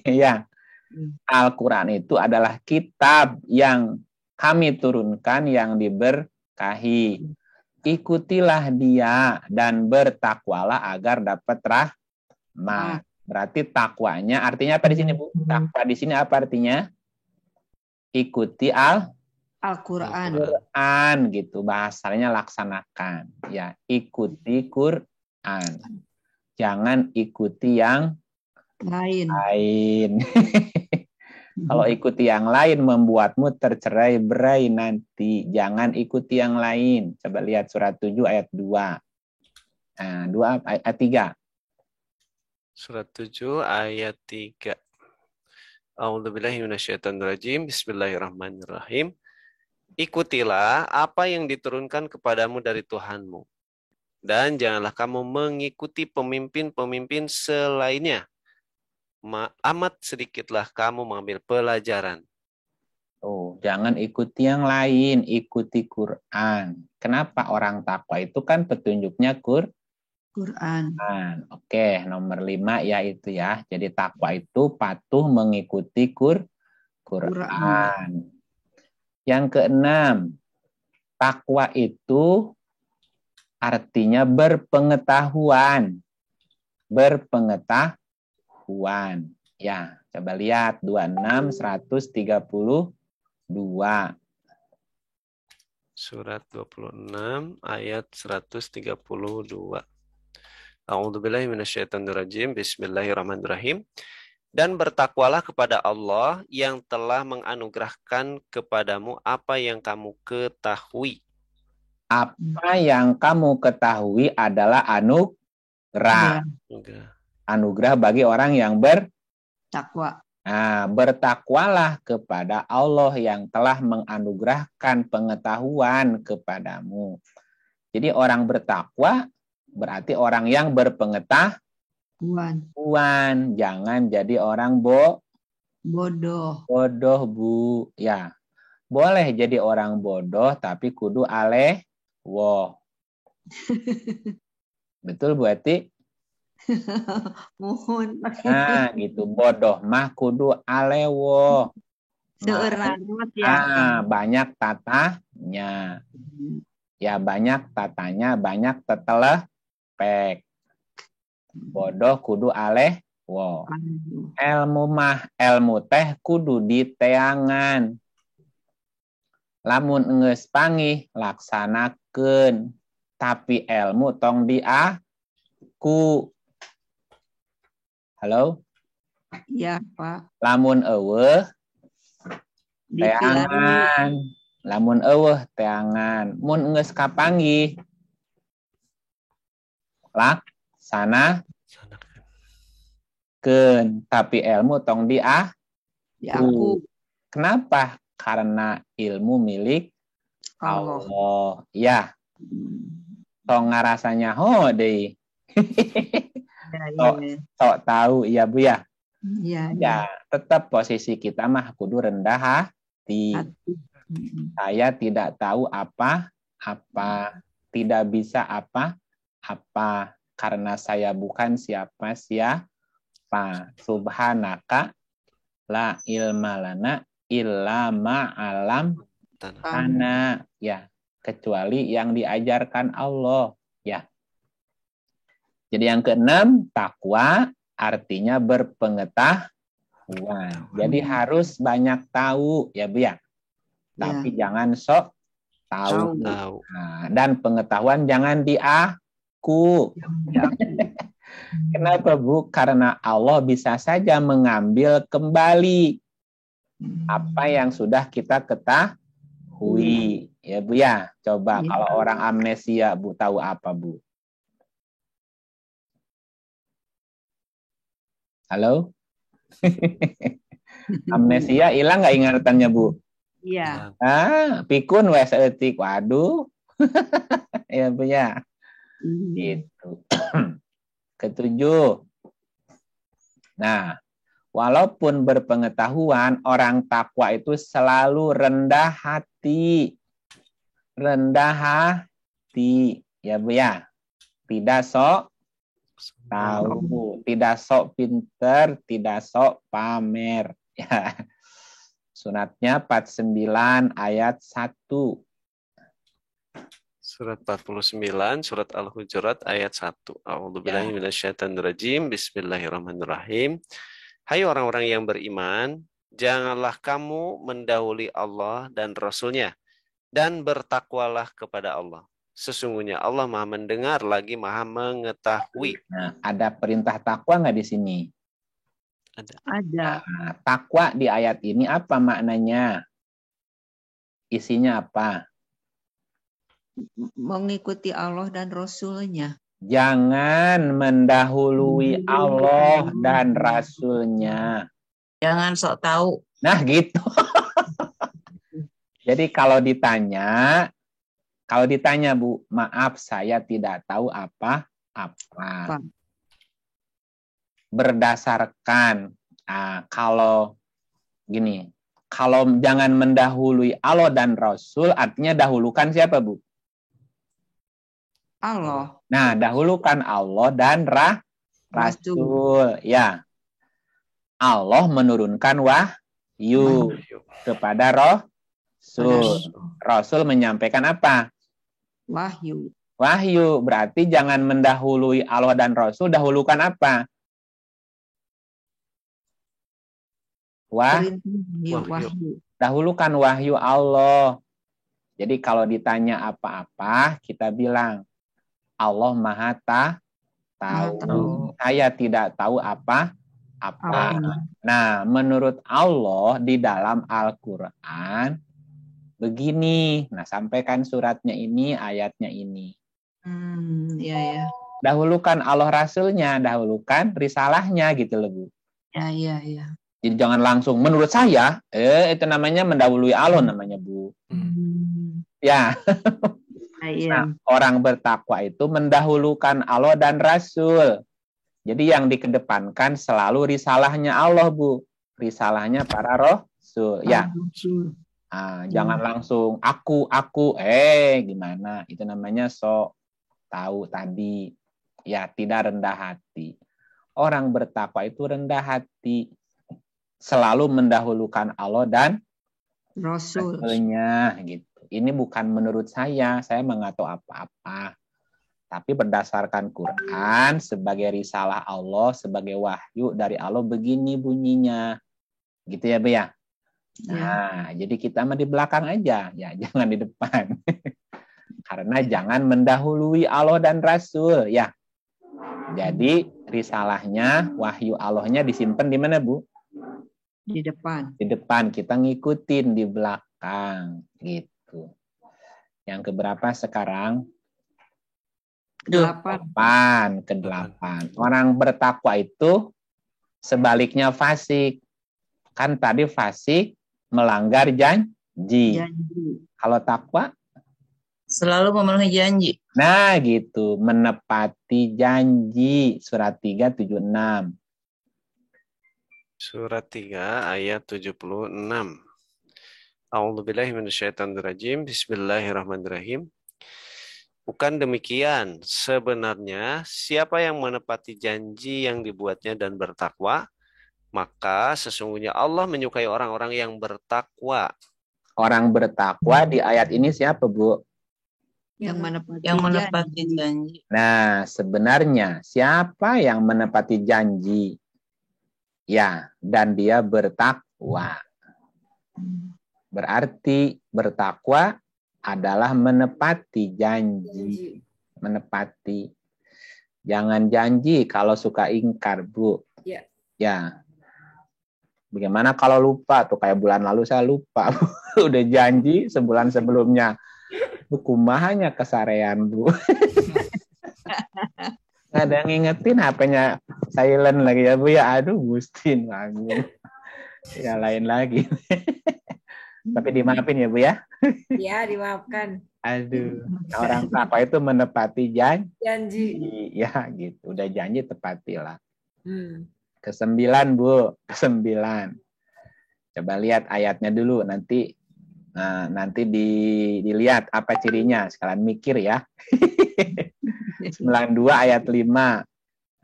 Ya. Al-Quran itu adalah kitab yang kami turunkan yang diberkahi. Ikutilah dia dan bertakwalah agar dapat rahmat. Berarti takwanya artinya apa di sini, Bu? Takwa di sini apa artinya? Ikuti Al-Quran gitu, bahasanya laksanakan. Ya, ikuti Quran. Jangan ikuti yang lain. Kalau ikuti yang lain membuatmu tercerai-berai nanti. Jangan ikuti yang lain. Coba lihat surat 7 ayat 2. Nah, 2 ayat 3. Surat 7 ayat 3. A'udzubillahi minasyaitonirrajim. Bismillahirrahmanirrahim. Ikutilah apa yang diturunkan kepadamu dari Tuhanmu. Dan janganlah kamu mengikuti pemimpin-pemimpin selainnya. Amat sedikitlah kamu mengambil pelajaran. Jangan ikuti yang lain, ikuti Quran. Kenapa? Orang takwa itu kan petunjuknya Quran. Oke, nomor 5 ya itu ya. Jadi takwa itu patuh mengikuti Quran. Yang keenam, takwa itu artinya berpengetahuan. Berpengetahuan. Ya, coba lihat 26 132. Surat 26 ayat 132. A'udzubillahi minasyaitonirrajim. Bismillahirrahmanirrahim. Dan bertakwalah kepada Allah yang telah menganugerahkan kepadamu apa yang kamu ketahui. Apa yang kamu ketahui adalah anugerah. Anugerah bagi orang yang bertakwa. Nah, bertakwalah kepada Allah yang telah menganugerahkan pengetahuan kepadamu. Jadi orang bertakwa berarti orang yang berpengetahuan. Jangan jadi orang bodoh. Bodoh, Bu. Ya. Boleh jadi orang bodoh tapi kudu woh. Betul, Bu Ati? Mohon. Nah, gitu. Bodoh mah kudu woh. Banyak tatanya. Ya, banyak tatanya, banyak tetelepek. Bodoh kudu woh. Ilmu teh kudu diteangan. Lamun geus pangih laksanakeun, tapi ilmu tong diaku. Halo? Iya, Pak. Lamun eueuh teangan. Lamun eueuh teangan. Mun geus kapanggih laksanakeun, tapi ilmu tong diaku. Kenapa? Karena ilmu milik Allah. Ya. Tong ngarasanya ho deh. Sok tahu ya Bu ya. Ya, tetap posisi kita mah kudu rendah hati. Saya tidak tahu apa, tidak bisa apa, karena saya bukan siapa. Subhanaka la ilma lana illa ma'alam ana, ya, kecuali yang diajarkan Allah, ya. Jadi yang keenam, takwa artinya berpengetahuan. Jadi harus banyak tahu, ya Bu ya. Tapi jangan sok tahu. Nah, dan pengetahuan jangan diaku. Kenapa Bu? Karena Allah bisa saja mengambil kembali apa yang sudah kita ketahui. Ya Bu ya. Coba kalau orang amnesia Bu tahu apa Bu? Halo? Amnesia hilang nggak ingatannya Bu? Iya. Pikun wes etik. Waduh. Ya Bu ya. Gitu. Ketujuh. Nah, walaupun berpengetahuan, orang takwa itu selalu rendah hati. Rendah hati. Ya Bu ya. Tidak sok tahu, tidak sok pinter, tidak sok pamer. Ya. Suratnya 49 ayat 1. Surat 49, surat Al-Hujurat ayat 1. A'udzubillahi minasyaitonirrajim. Bismillahirrahmanirrahim. Hai orang-orang yang beriman, janganlah kamu mendahului Allah dan Rasul-Nya, dan bertakwalah kepada Allah. Sesungguhnya Allah Maha mendengar lagi Maha mengetahui. Nah, ada perintah takwa nggak di sini? Ada. Nah, takwa di ayat ini apa maknanya? Isinya apa? Mengikuti Allah dan Rasul-Nya. Jangan mendahului Allah dan Rasul-Nya. Jangan sok tahu. Nah, gitu. Jadi kalau ditanya Bu, maaf saya tidak tahu apa. Berdasarkan kalau gini, kalau jangan mendahului Allah dan Rasul, artinya dahulukan siapa Bu? Allah. Nah, dahulukan Allah dan Rasul. Ya. Allah menurunkan wahyu kepada Rasul. Rasul menyampaikan apa? Wahyu. Berarti jangan mendahului Allah dan Rasul, dahulukan apa? Wahyu. Dahulukan wahyu Allah. Jadi kalau ditanya apa-apa, kita bilang Allah Maha tahu. Saya tidak tahu apa. Nah, menurut Allah di dalam Al-Quran begini. Nah, sampaikan suratnya ini, ayatnya ini. Iya. Dahulukan Allah Rasulnya, dahulukan risalahnya gitu loh Bu. Iya. Jadi jangan langsung menurut saya, itu namanya mendahului Allah namanya Bu. Ya. Nah, orang bertakwa itu mendahulukan Allah dan Rasul. Jadi yang dikedepankan selalu risalahnya Allah Bu. Risalahnya para Rasul. Ya. Jangan langsung aku, gimana? Itu namanya sok tahu tadi. Ya, tidak rendah hati. Orang bertakwa itu rendah hati. Selalu mendahulukan Allah dan Rasulnya gitu. Ini bukan menurut saya nggak tahu apa-apa. Tapi berdasarkan Quran, sebagai risalah Allah, sebagai wahyu dari Allah, begini bunyinya. Gitu ya, Bu ya? Nah, jadi kita mah di belakang aja. Ya, jangan di depan. Karena jangan mendahului Allah dan Rasul. Ya. Jadi, risalahnya, wahyu Allahnya disimpan di mana, Bu? Di depan. Di depan. Kita ngikutin di belakang. Gitu. Yang keberapa sekarang? Ke-8. Orang bertakwa itu sebaliknya fasik. Kan tadi fasik melanggar Janji. Kalau takwa? Selalu memenuhi janji. Nah gitu, menepati janji. Surat 376. Surat 3 ayat 76. A'udzubillahi minasyaitonirrajim. Bismillahirrahmanirrahim. Bukan demikian, sebenarnya siapa yang menepati janji yang dibuatnya dan bertakwa, maka sesungguhnya Allah menyukai orang-orang yang bertakwa. Orang bertakwa di ayat ini siapa, Bu? Yang menepati janji. Nah, sebenarnya siapa yang menepati janji? Ya, dan dia bertakwa. Berarti bertakwa adalah menepati janji. Menepati. Jangan janji kalau suka ingkar, Bu. Ya. Ya. Bagaimana kalau lupa? Tuh kayak bulan lalu saya lupa. Udah janji sebulan sebelumnya. Kumahanya kesarean, Bu. Nggak ada yang ngingetin, HP-nya silent lagi ya, Bu. Ya, aduh, Gustin. Ya, lain lagi. Tapi dimaafin ya, Bu ya? Ya, dimaafkan. Aduh, orang takwa itu menepati janji. Janji. Ya, gitu. Udah janji, tepatilah. Kesembilan, Bu. Kesembilan. Coba lihat ayatnya dulu. Nanti dilihat apa cirinya. Sekalian mikir ya. 92 ayat 5.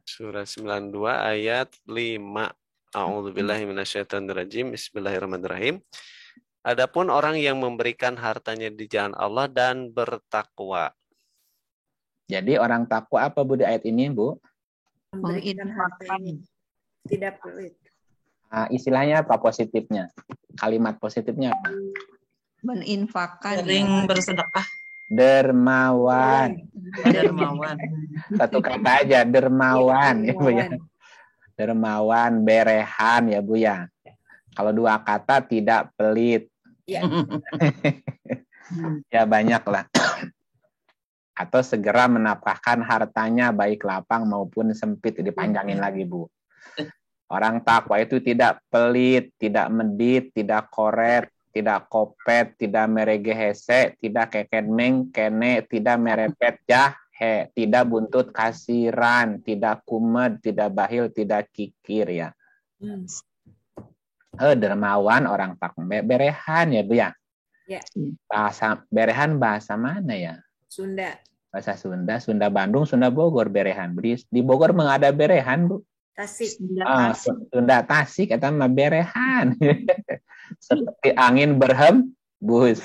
Surat 92 ayat 5. A'udzubillahi minasyaitonirrajim. Bismillahirrahmanirrahim. Adapun orang yang memberikan hartanya di jalan Allah dan bertakwa. Jadi orang takwa apa, Bu, di ayat ini, Bu? memberikan hartanya. Tidak pelit. Istilahnya apa positifnya? Kalimat positifnya apa? Meninfakkan. Sering bersedekah. Dermawan. Dermawan. Satu kata aja, dermawan. Ya, Bu ya. Dermawan, berehan ya, Bu ya. Kalau dua kata tidak pelit. Ya. Ya banyak lah. Atau segera menapkahkan hartanya baik lapang maupun sempit. Dipanjangin lagi, Bu. Orang takwa itu tidak pelit, tidak medit, tidak koret, tidak kopet, tidak meregehese, tidak kekenmeng, kene, tidak merepet jahe, tidak buntut kasiran, tidak kumed, tidak bahil, tidak kikir ya. Dermawan orang takwa. Berehan ya, Bu ya. Ya. Bahasa berehan bahasa mana ya? Sunda. Bahasa Sunda, Sunda Bandung, Sunda Bogor berehan. Di Bogor mengada berehan, Bu. Tasik. Sunda Tasik kata mah berehan. Seperti angin berhembus.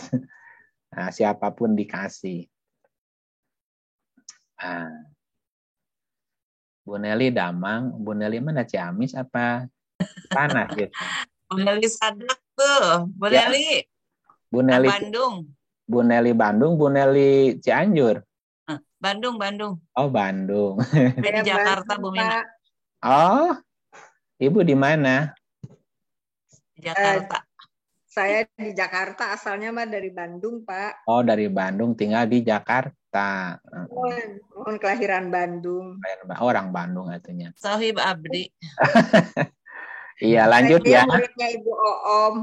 Nah, siapapun dikasih. Bu Nelly Damang, Bu Nelly mana Ciamis apa panas gitu? Bu Nelly Sadak tuh, Bu Nelly. Bu Nelly Bandung. Bu Nelly Bandung, Bu Nelly Cianjur. Bandung. Oh, Bandung. Di Jakarta, Bu Mina. Oh, Ibu di mana? Jakarta. Saya di Jakarta, asalnya mah dari Bandung, Pak. Oh, dari Bandung, tinggal di Jakarta. Mohon kelahiran Bandung. Orang Bandung artinya. Sahib Abdi. Iya, lanjut ya. Muridnya Ibu Oom.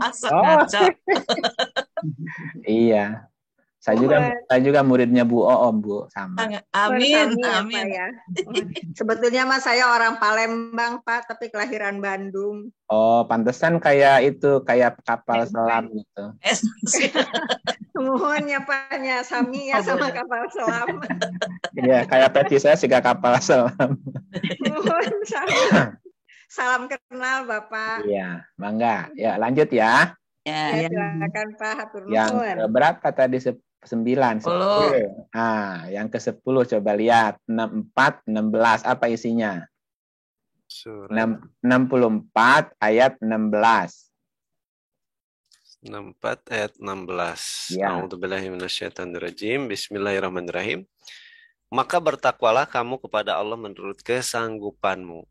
Iya. Saya juga muridnya Bu Oom, Bu, sama. Amin. Ya. Sebetulnya mah saya orang Palembang, Pak, tapi kelahiran Bandung. Oh, pantesan kayak kapal selam gitu. Mohon ya, Pak, Sami ya sama kapal selam. Iya, kayak peci saya juga kapal selam. Mohon salam kenal, Bapak. Iya, bangga. Ya, lanjut ya. Ya, silakan Pak, hatur nuhun. Yang berapa tadi? 9, 10. Yang ke-10 coba lihat. 64, 16. Apa isinya? Surat 64 ayat 16. 64 ayat 16. Ya. A'udzubillahi minasyaitonirrajim. Bismillahirrahmanirrahim. Maka bertakwalah kamu kepada Allah menurut kesanggupanmu.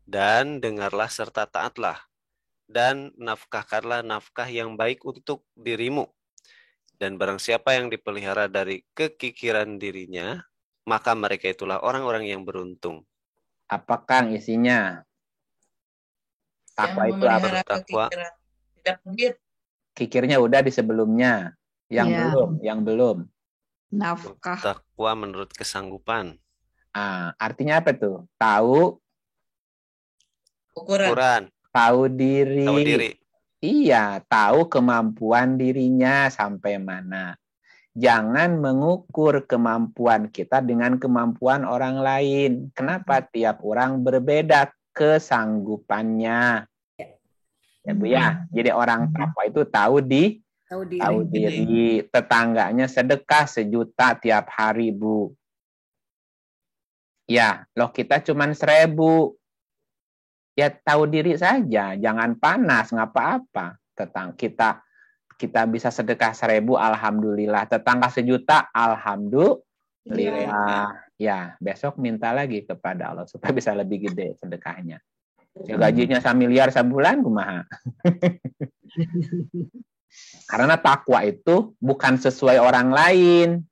Dan dengarlah serta taatlah. Dan nafkahkanlah nafkah yang baik untuk dirimu. Dan barang siapa yang dipelihara dari kekikiran dirinya, maka mereka itulah orang-orang yang beruntung. Apakah isinya? Takwa itu apa? Takwa. Tidak pelit. Kikirnya udah di sebelumnya. Yang belum. Nafkah. Takwa menurut kesanggupan. Artinya apa tuh? Tahu Ukuran. Tahu diri. Tahu diri. Iya, tahu kemampuan dirinya sampai mana. Jangan mengukur kemampuan kita dengan kemampuan orang lain. Kenapa? Tiap orang berbeda kesanggupannya. Ya Bu ya. Jadi orang takwa itu tahu diri. Tetangganya sedekah 1 juta tiap hari, Bu. Ya, loh kita cuman 1.000. Ya tahu diri saja, jangan panas, nggak apa-apa. Kita bisa sedekah 1.000, alhamdulillah. Tetangga 1 juta, alhamdulillah. Ya, besok minta lagi kepada Allah supaya bisa lebih gede sedekahnya. Ya, gajinya 1 miliar sebulan, kumaha. Karena takwa itu bukan sesuai orang lain.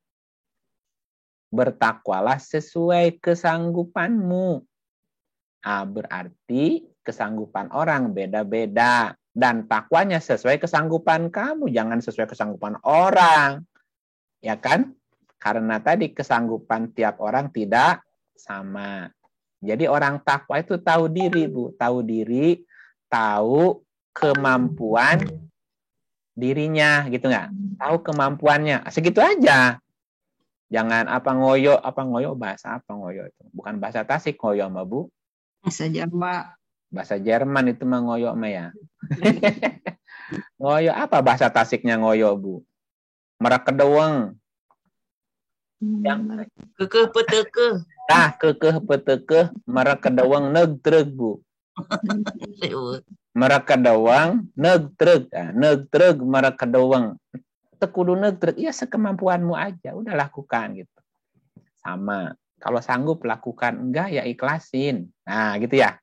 Bertakwalah sesuai kesanggupanmu. Berarti kesanggupan orang beda-beda. Dan takwanya sesuai kesanggupan kamu. Jangan sesuai kesanggupan orang. Ya kan? Karena tadi kesanggupan tiap orang tidak sama. Jadi orang takwa itu tahu diri, Bu. Tahu diri, tahu kemampuan dirinya. Gitu nggak? Tahu kemampuannya. Segitu aja. Jangan ngoyo bahasa apa ngoyo itu. Bukan bahasa Tasik ngoyo mah, Bu. Bahasa Jawa. Bahasa Jerman itu mah ngoyo mah ya. Ngoyo apa bahasa Tasiknya ngoyo, Bu? Merekedeweng. Yang Kekeh peteke. kekeh peteke merekedeweng negtreg, Bu. Merekedeweng negtreg. Negtreg merekedeweng. Tekudu negtreg, ya sekemampuanmu aja, udah lakukan gitu. Sama. Kalau sanggup lakukan, enggak ya ikhlasin. Nah, gitu ya.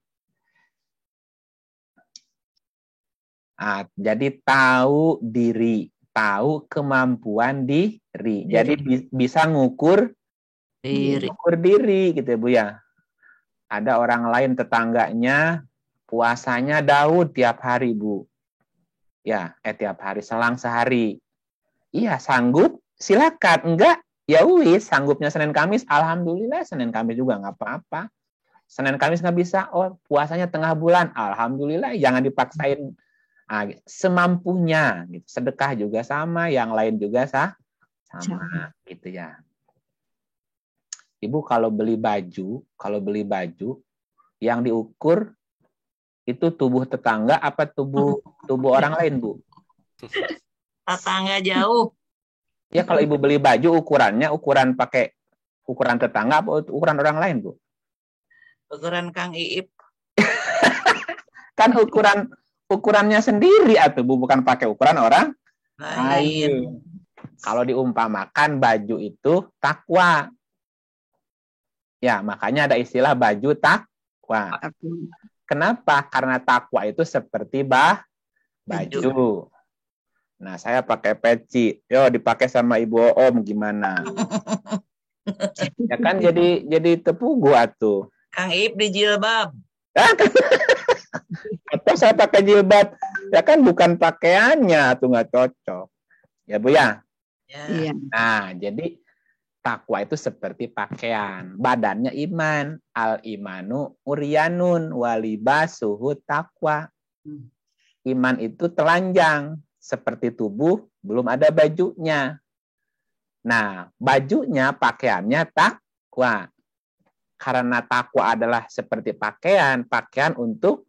Jadi tahu diri, tahu kemampuan diri. Jadi bisa ngukur diri gitu ya, Bu ya. Ada orang lain tetangganya puasanya Daud tiap hari, Bu. Ya, tiap hari selang sehari. Iya, sanggup, silakan. Enggak, ya wis, sanggupnya Senin Kamis, alhamdulillah Senin Kamis juga nggak apa-apa. Senin Kamis nggak bisa, puasanya tengah bulan, alhamdulillah, jangan dipaksain. Semampunya, gitu. Sedekah juga sama, yang lain juga sama, gitu ya. Ibu kalau beli baju yang diukur itu tubuh tetangga apa tubuh orang lain, Bu? Tetangga jauh. Ya kalau Ibu beli baju ukuran pakai ukuran tetangga apa ukuran orang lain, Bu? Ukuran Kang Iip. Kan ukurannya sendiri atuh, Bu, bukan pakai ukuran orang lain. Kalau diumpamakan baju itu takwa. Ya, makanya ada istilah baju takwa. Kenapa? Karena takwa itu seperti baju. Nah, saya pakai peci. Yo, dipakai sama Ibu Om gimana? Ya kan jadi tepugu atuh. Kang Ip di jilbab. Atau saya pakai jilbab. Ya kan bukan pakaiannya, tuh nggak cocok. Ya, Bu ya? Iya. Nah, jadi takwa itu seperti pakaian. Badannya iman. Al-imanu uryanun walibasuhu takwa. Iman itu telanjang. Seperti tubuh, belum ada bajunya. Nah, bajunya, pakaiannya takwa. Karena takwa adalah seperti pakaian untuk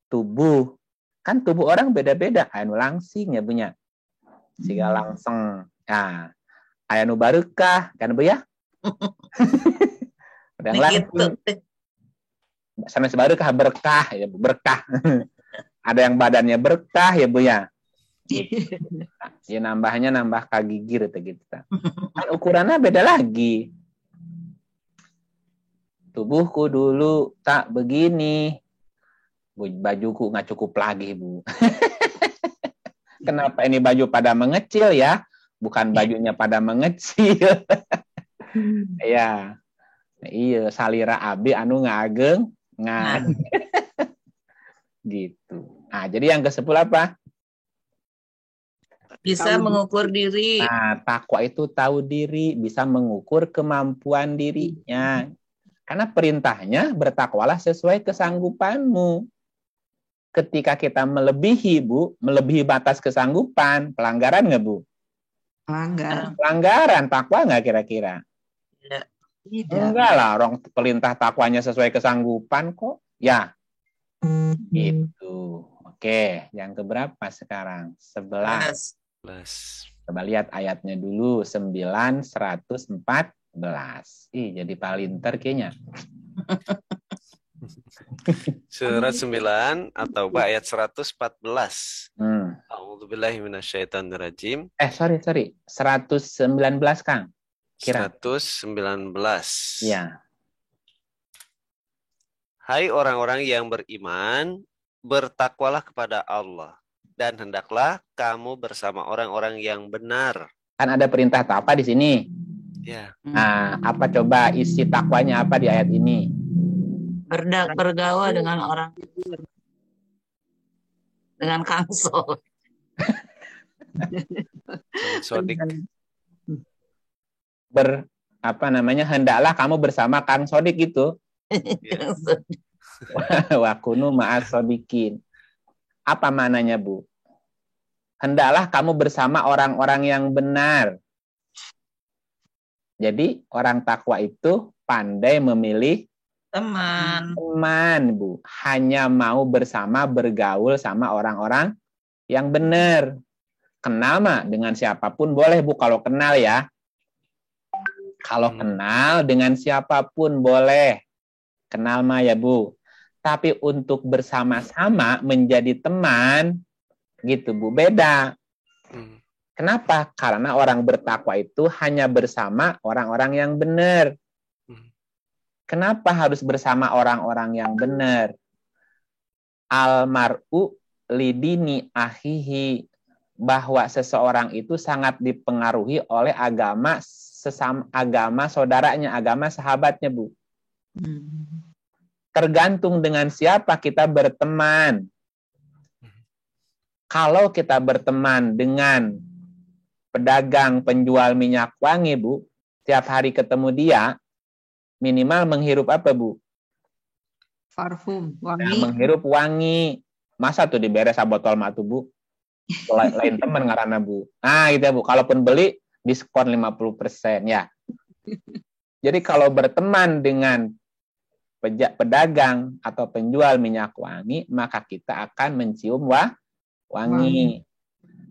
tubuh. Kan tubuh orang beda-beda. Anu langsing ya, punya. Siga langseng. Nah, anu barukah, kan Bu ya? Ada yang langsing. Sana sebarukah berkah, ya berkah. Ada yang badannya berkah ya, Bu ya. Ya nambah kagigir gitu. Kan ukurannya beda lagi. Tubuhku dulu tak begini. Bajuku nggak cukup lagi, Bu. Kenapa ini baju pada mengecil ya? Bukan bajunya pada mengecil. Ya. Iya, salira abi anu ngageng gitu. Nah, jadi yang ke-10 apa? Bisa mengukur diri. Nah, takwa itu tahu diri, bisa mengukur kemampuan dirinya. Karena perintahnya bertakwalah sesuai kesanggupanmu. Ketika kita melebihi, Bu, melebihi batas kesanggupan, pelanggaran nggak, Bu? Pelanggaran, takwa nggak kira-kira? Tidak. Enggak lah, orang perintah takwanya sesuai kesanggupan kok. Ya, itu. Oke, yang keberapa sekarang? 11. Coba lihat ayatnya dulu. 9, 114. Ih, jadi palinter kayaknya. Surat 9 atau ayat 114. A'udzubillahi minasyaitonirrajim. Sorry. 119, Kang. Kira. 119. Ya. Hai orang-orang yang beriman, bertakwalah kepada Allah, dan hendaklah kamu bersama orang-orang yang benar. Kan ada perintah takwa di sini. Ya. Nah, apa coba isi takwanya apa di ayat ini? Bergaul dengan orang, dengan Kang Sodik. Sodik. Hendaklah kamu bersama Kang Sodik gitu. Wa kunu ma'as sodikin. Apa maknanya, Bu? Hendaklah kamu bersama orang-orang yang benar. Jadi orang takwa itu pandai memilih teman, Bu. Hanya mau bergaul sama orang-orang yang benar. Kenal mah dengan siapapun boleh, Bu, kalau kenal ya. Kalau kenal dengan siapapun boleh. Kenal mah ya, Bu. Tapi untuk bersama-sama menjadi teman, gitu, Bu, beda. Kenapa? Karena orang bertakwa itu hanya bersama orang-orang yang benar. Kenapa harus bersama orang-orang yang benar? Almar'u lidini ahihi. Bahwa seseorang itu sangat dipengaruhi oleh agama saudaranya, agama sahabatnya, Bu. Tergantung dengan siapa kita berteman. Kalau kita berteman dengan pedagang penjual minyak wangi, Bu, tiap hari ketemu dia, minimal menghirup apa, Bu? Parfum, Nah, wangi. menghirup wangi. Masa tuh diberes botol matu, Bu? Lain teman ngarana, Bu. Nah, gitu ya, Bu. Kalaupun beli, diskon 50% ya. Jadi kalau berteman dengan pedagang atau penjual minyak wangi, maka kita akan mencium wangi.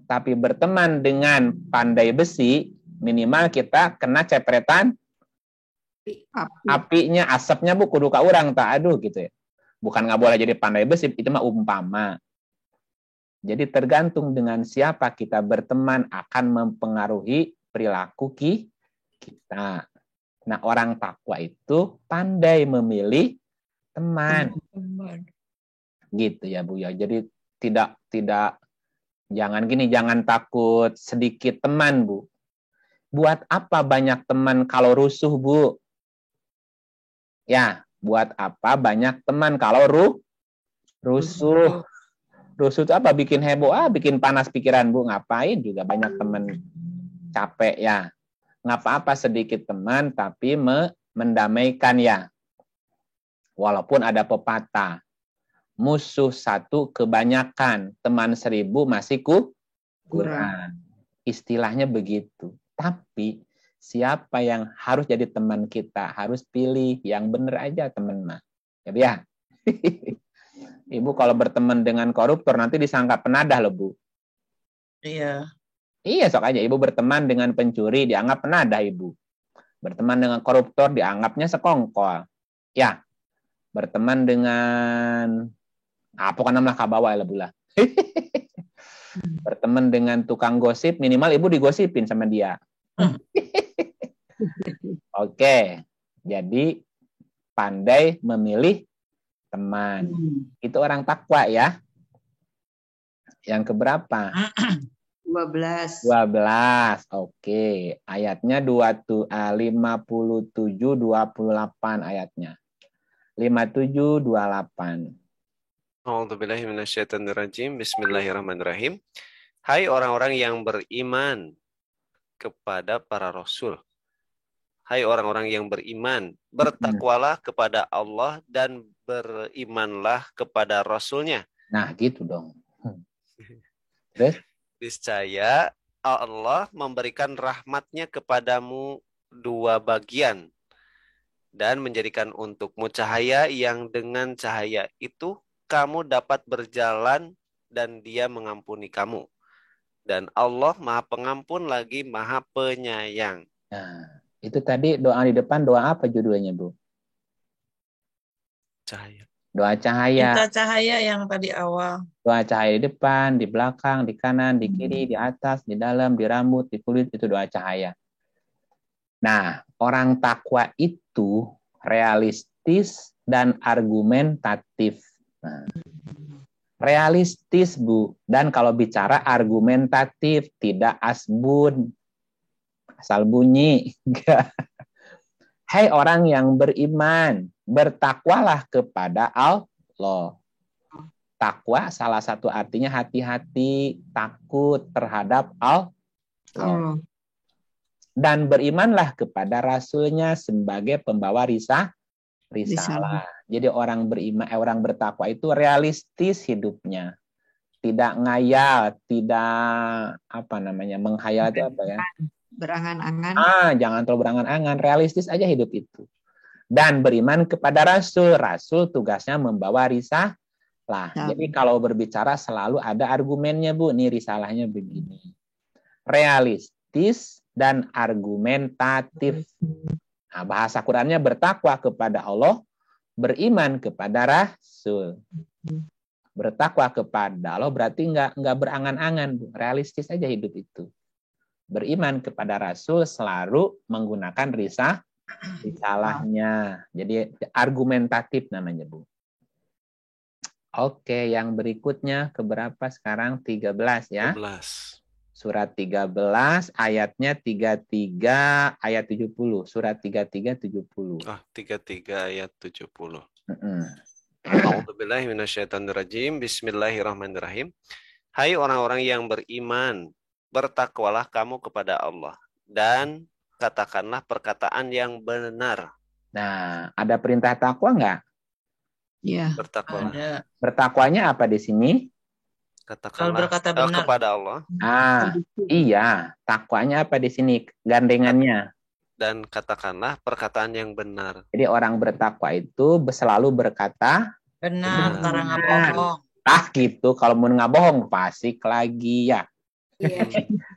Tapi berteman dengan pandai besi, minimal kita kena cepretan apinya, asapnya, Bu, kudu ka urang tak, aduh gitu ya. Bukan nggak boleh jadi pandai besi, itu mah umpama. Jadi tergantung dengan siapa kita berteman akan mempengaruhi perilaku kita. Nah, orang takwa itu pandai memilih teman. Gitu ya, Bu ya. Jadi tidak jangan takut sedikit teman, Bu. Buat apa banyak teman kalau rusuh, Bu? Ya, buat apa banyak teman kalau rusuh? Rusuh itu apa? Bikin heboh, bikin panas pikiran, Bu. Ngapain juga banyak teman, capek ya. Ngapa-apa sedikit teman, tapi mendamaikan ya. Walaupun ada pepatah, musuh satu kebanyakan, teman 1000 masih kurang. Istilahnya begitu. Tapi siapa yang harus jadi teman kita? Harus pilih yang benar aja, teman mah. Ya. Ibu kalau berteman dengan koruptor nanti disangka penadah loh, Bu. Iya. Iya, sok aja Ibu berteman dengan pencuri dianggap penadah, Ibu. Berteman dengan koruptor dianggapnya sekongkol. Ya. Berteman dengan apa namanya kabawa lah, bulah. Berteman dengan tukang gosip, minimal Ibu digosipin sama dia. Oke. Jadi pandai memilih teman. Itu orang takwa ya. Yang keberapa? 12. Oke. Ayatnya 57, 28 ayatnya. 57, 28. A'udzubillahi minasyaitonirrajim. Bismillahirrahmanirrahim. Hai orang-orang yang beriman kepada para rasul. Hai orang-orang yang beriman, bertakwalah kepada Allah dan berimanlah kepada Rasulnya. Nah, gitu dong. Terus? Niscaya Allah memberikan rahmatnya kepadamu dua bagian dan menjadikan untukmu cahaya yang dengan cahaya itu kamu dapat berjalan dan Dia mengampuni kamu. Dan Allah Maha Pengampun lagi Maha Penyayang. Nah, itu tadi doa di depan, doa apa judulnya, Bu? Cahaya. Doa cahaya. Minta cahaya yang tadi awal. Doa cahaya di depan, di belakang, di kanan, di kiri, di atas, di dalam, di rambut, di kulit, itu doa cahaya. Nah, orang takwa itu realistis dan argumentatif. Nah, realistis, Bu. Dan kalau bicara argumentatif, tidak asbun. Asal bunyi. Hai orang yang beriman, bertakwalah kepada Allah. Takwa salah satu artinya hati-hati, takut terhadap Allah. Dan berimanlah kepada Rasulnya sebagai pembawa risalah. Jadi orang beriman, orang bertakwa itu realistis hidupnya. Tidak ngayal, tidak menghayal itu apa ya? Berangan-angan. Jangan terlalu berangan-angan, realistis aja hidup itu. Dan beriman kepada Rasul. Rasul tugasnya membawa risalah. Jadi kalau berbicara selalu ada argumennya, Bu. Nih risalahnya begini. Realistis dan argumentatif. Nah, bahasa Qurannya bertakwa kepada Allah, beriman kepada Rasul. Bertakwa kepada Allah berarti nggak berangan-angan, Bu. Realistis aja hidup itu. Beriman kepada Rasul selalu menggunakan risalahnya. Jadi argumentatif namanya, Bu. Oke, yang berikutnya keberapa sekarang? 13 ya. 13. Surat 13 ayatnya 33 ayat 70. Surat 33 70. 33 ayat 70. A'udzubillahi minasyaitonirrajim. Bismillahirrahmanirrahim. Hai orang-orang yang beriman, bertakwalah kamu kepada Allah dan katakanlah perkataan yang benar. Nah, ada perintah takwa nggak? Iya. Bertakwalah. Bertakwanya apa di sini? Katakanlah kepada Allah. Iya. Takwanya apa di sini? Gandengannya. Dan katakanlah perkataan yang benar. Jadi orang bertakwa itu selalu berkata benar, karena nggak bohong. Gitu. Kalau mau nggak bohong, fasik lagi ya.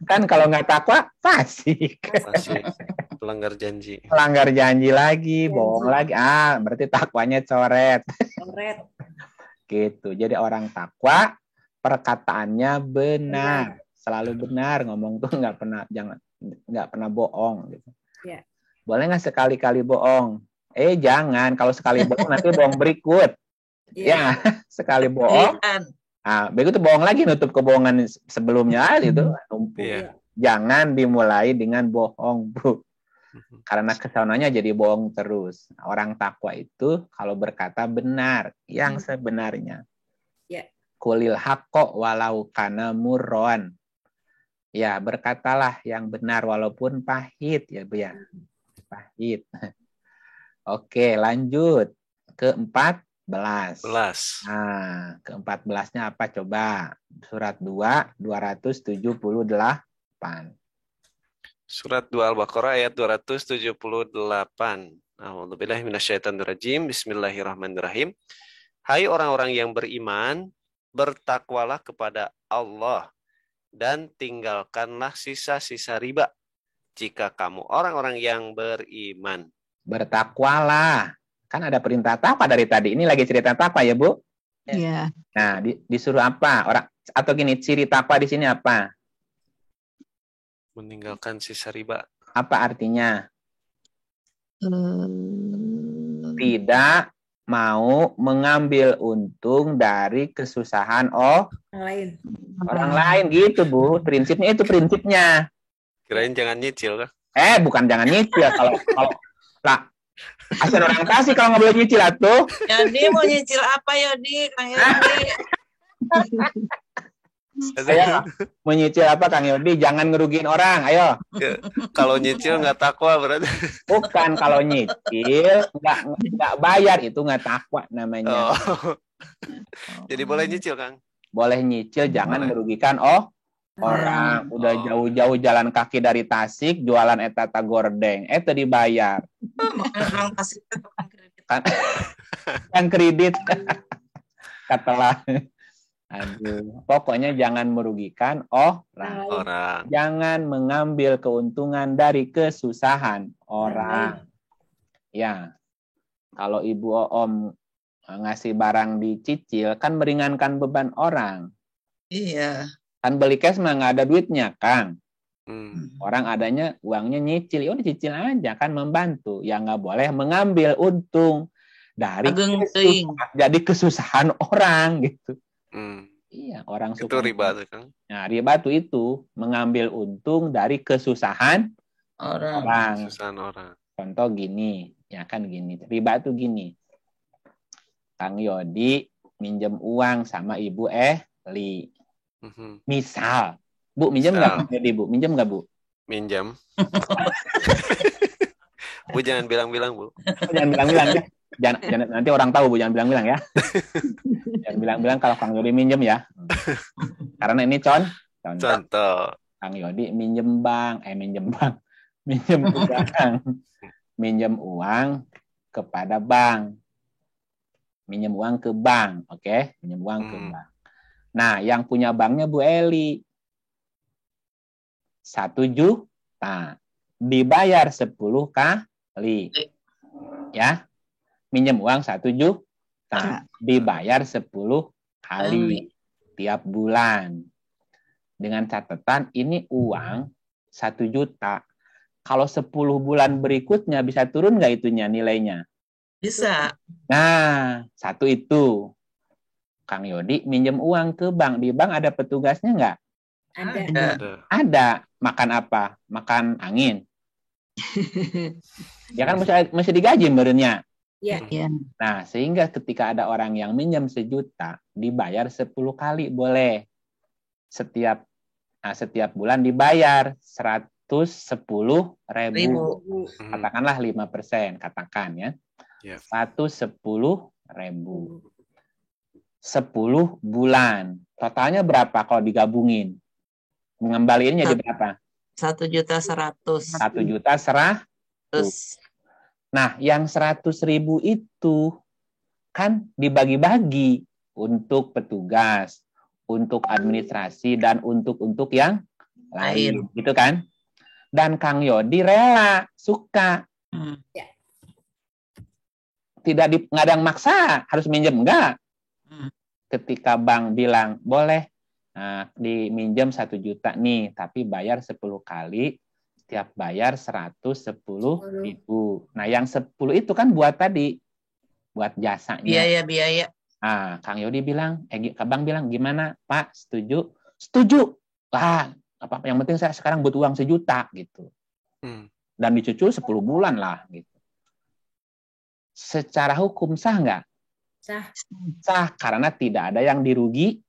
Kan kalau nggak takwa, fasik. Pelanggar janji. Pelanggar janji lagi, bohong lagi. Berarti takwanya coret. Gitu. Jadi orang takwa perkataannya benar, selalu benar, ngomong tuh nggak pernah bohong. Gitu. Ya. Boleh nggak sekali-kali bohong? Jangan. Kalau sekali bohong nanti bohong berikut. Ya, sekali bohong. Begitu bohong lagi nutup kebohongan sebelumnya gitu. Jangan dimulai dengan bohong, Bu. Karena kesonanya jadi bohong terus. Orang takwa itu kalau berkata benar, yang sebenarnya. Qulil haqqo walau kana murron. Ya, berkatalah yang benar walaupun pahit ya, Bu ya. Pahit. Oke, lanjut ke 14. Nah, ke-14-nya apa coba? Surat 2 278. Surat 2 Al-Baqarah ayat 278. A'udzubillahi minasyaitonirrajim. Bismillahirrahmanirrahim. Hai orang-orang yang beriman, bertakwalah kepada Allah dan tinggalkanlah sisa-sisa riba jika kamu orang-orang yang beriman. Bertakwalah. Kan ada perintah takwa dari tadi. Ini lagi cerita takwa ya, Bu? Iya. Nah, disuruh apa? Atau gini, ciri takwa di sini apa? Meninggalkan sisa riba. Apa artinya? Tidak mau mengambil untung dari kesusahan orang lain gitu, Bu. Prinsipnya itu prinsipnya. Kirain jangan nyicil kan? Bukan jangan nyicil. Kalau lah, asal orang kasih kalau nggak boleh nyicil atuh. Yodi mau nyicil apa Yodi? Kang Yodi. Ayo, menyicil apa Kang Yodi? Jangan ngerugiin orang, ayo. Ya, kalau nyicil nggak takwa berarti. Bukan, kalau nyicil nggak bayar itu nggak takwa namanya. Oh. Jadi boleh nyicil, Kang? Boleh nyicil, jangan Boleh. merugikan orang. Udah jauh-jauh jalan kaki dari Tasik, jualan etata gordeng, itu dibayar. Orang Tasik itu tukang kredit. Kan kredit. Katalah. Aduh, pokoknya jangan merugikan orang. Jangan mengambil keuntungan dari kesusahan orang. Ya, kalau ibu om ngasih barang dicicil kan meringankan beban orang. Iya. Kan beli cash mah nggak ada duitnya, Kang. Orang adanya uangnya nyicil, udah cicil aja kan membantu. Ya nggak boleh mengambil untung dari jadi kesusahan orang gitu. Iya, orang itu suka riba tuh, Kang. Nah, riba itu mengambil untung dari kesusahan orang. Kesusahan orang. Contoh gini, ya kan gini. Riba itu gini. Kang Yodi minjem uang sama Ibu Eli. Misal, Bu minjem nggak Kang Yodi, Bu? Minjem nggak, Bu? Minjem. Bu jangan bilang-bilang, Bu. Jangan bilang-bilang ya. Jangan nanti orang tahu, Bu, jangan bilang-bilang ya. Jangan bilang-bilang kalau Kang Yodi minjem ya. Karena ini contoh. Kang Yodi minjem uang kepada bank. Minjem uang ke bank, oke? Minjem uang ke bank. Nah, yang punya banknya Bu Eli. 1 juta. Dibayar 10 kali. Ya. Minjem uang 1 juta. Dibayar 10 kali. Tiap bulan. Dengan catatan ini uang 1 juta. Kalau 10 bulan berikutnya bisa turun nggak itunya nilainya? Bisa. Nah, 1 itu. Kang Yodi minjem uang ke bank. Di bank ada petugasnya nggak? Ada. Makan apa? Makan angin. Ya kan mesti digaji menurutnya. Iya. Nah, sehingga ketika ada orang yang minjem 1 juta, dibayar 10 kali boleh. Setiap bulan dibayar 110.000. Katakanlah 5%, katakan ya. 110.000. 10 bulan. Totalnya berapa kalau digabungin? Mengembaliinnya jadi berapa? 1.100.000. 1.100.000. Nah, yang 100.000 itu kan dibagi-bagi untuk petugas, untuk administrasi, dan untuk yang lain. Gitu kan? Dan Kang Yodi rela, suka. Tidak nggak ada yang maksa, harus minjem, enggak. Ketika bank bilang, boleh diminjam 1 juta nih, tapi bayar 10 kali, tiap bayar 110.000. Nah, yang 10 itu kan buat jasanya. Biaya. Nah, Kang Yodi bilang, Bang bilang, gimana Pak, setuju? Setuju. Wah, apa yang penting saya sekarang butuh uang 1 juta gitu. Dan dicicil 10 bulan lah gitu. Secara hukum sah nggak? Sah, karena tidak ada yang dirugikan.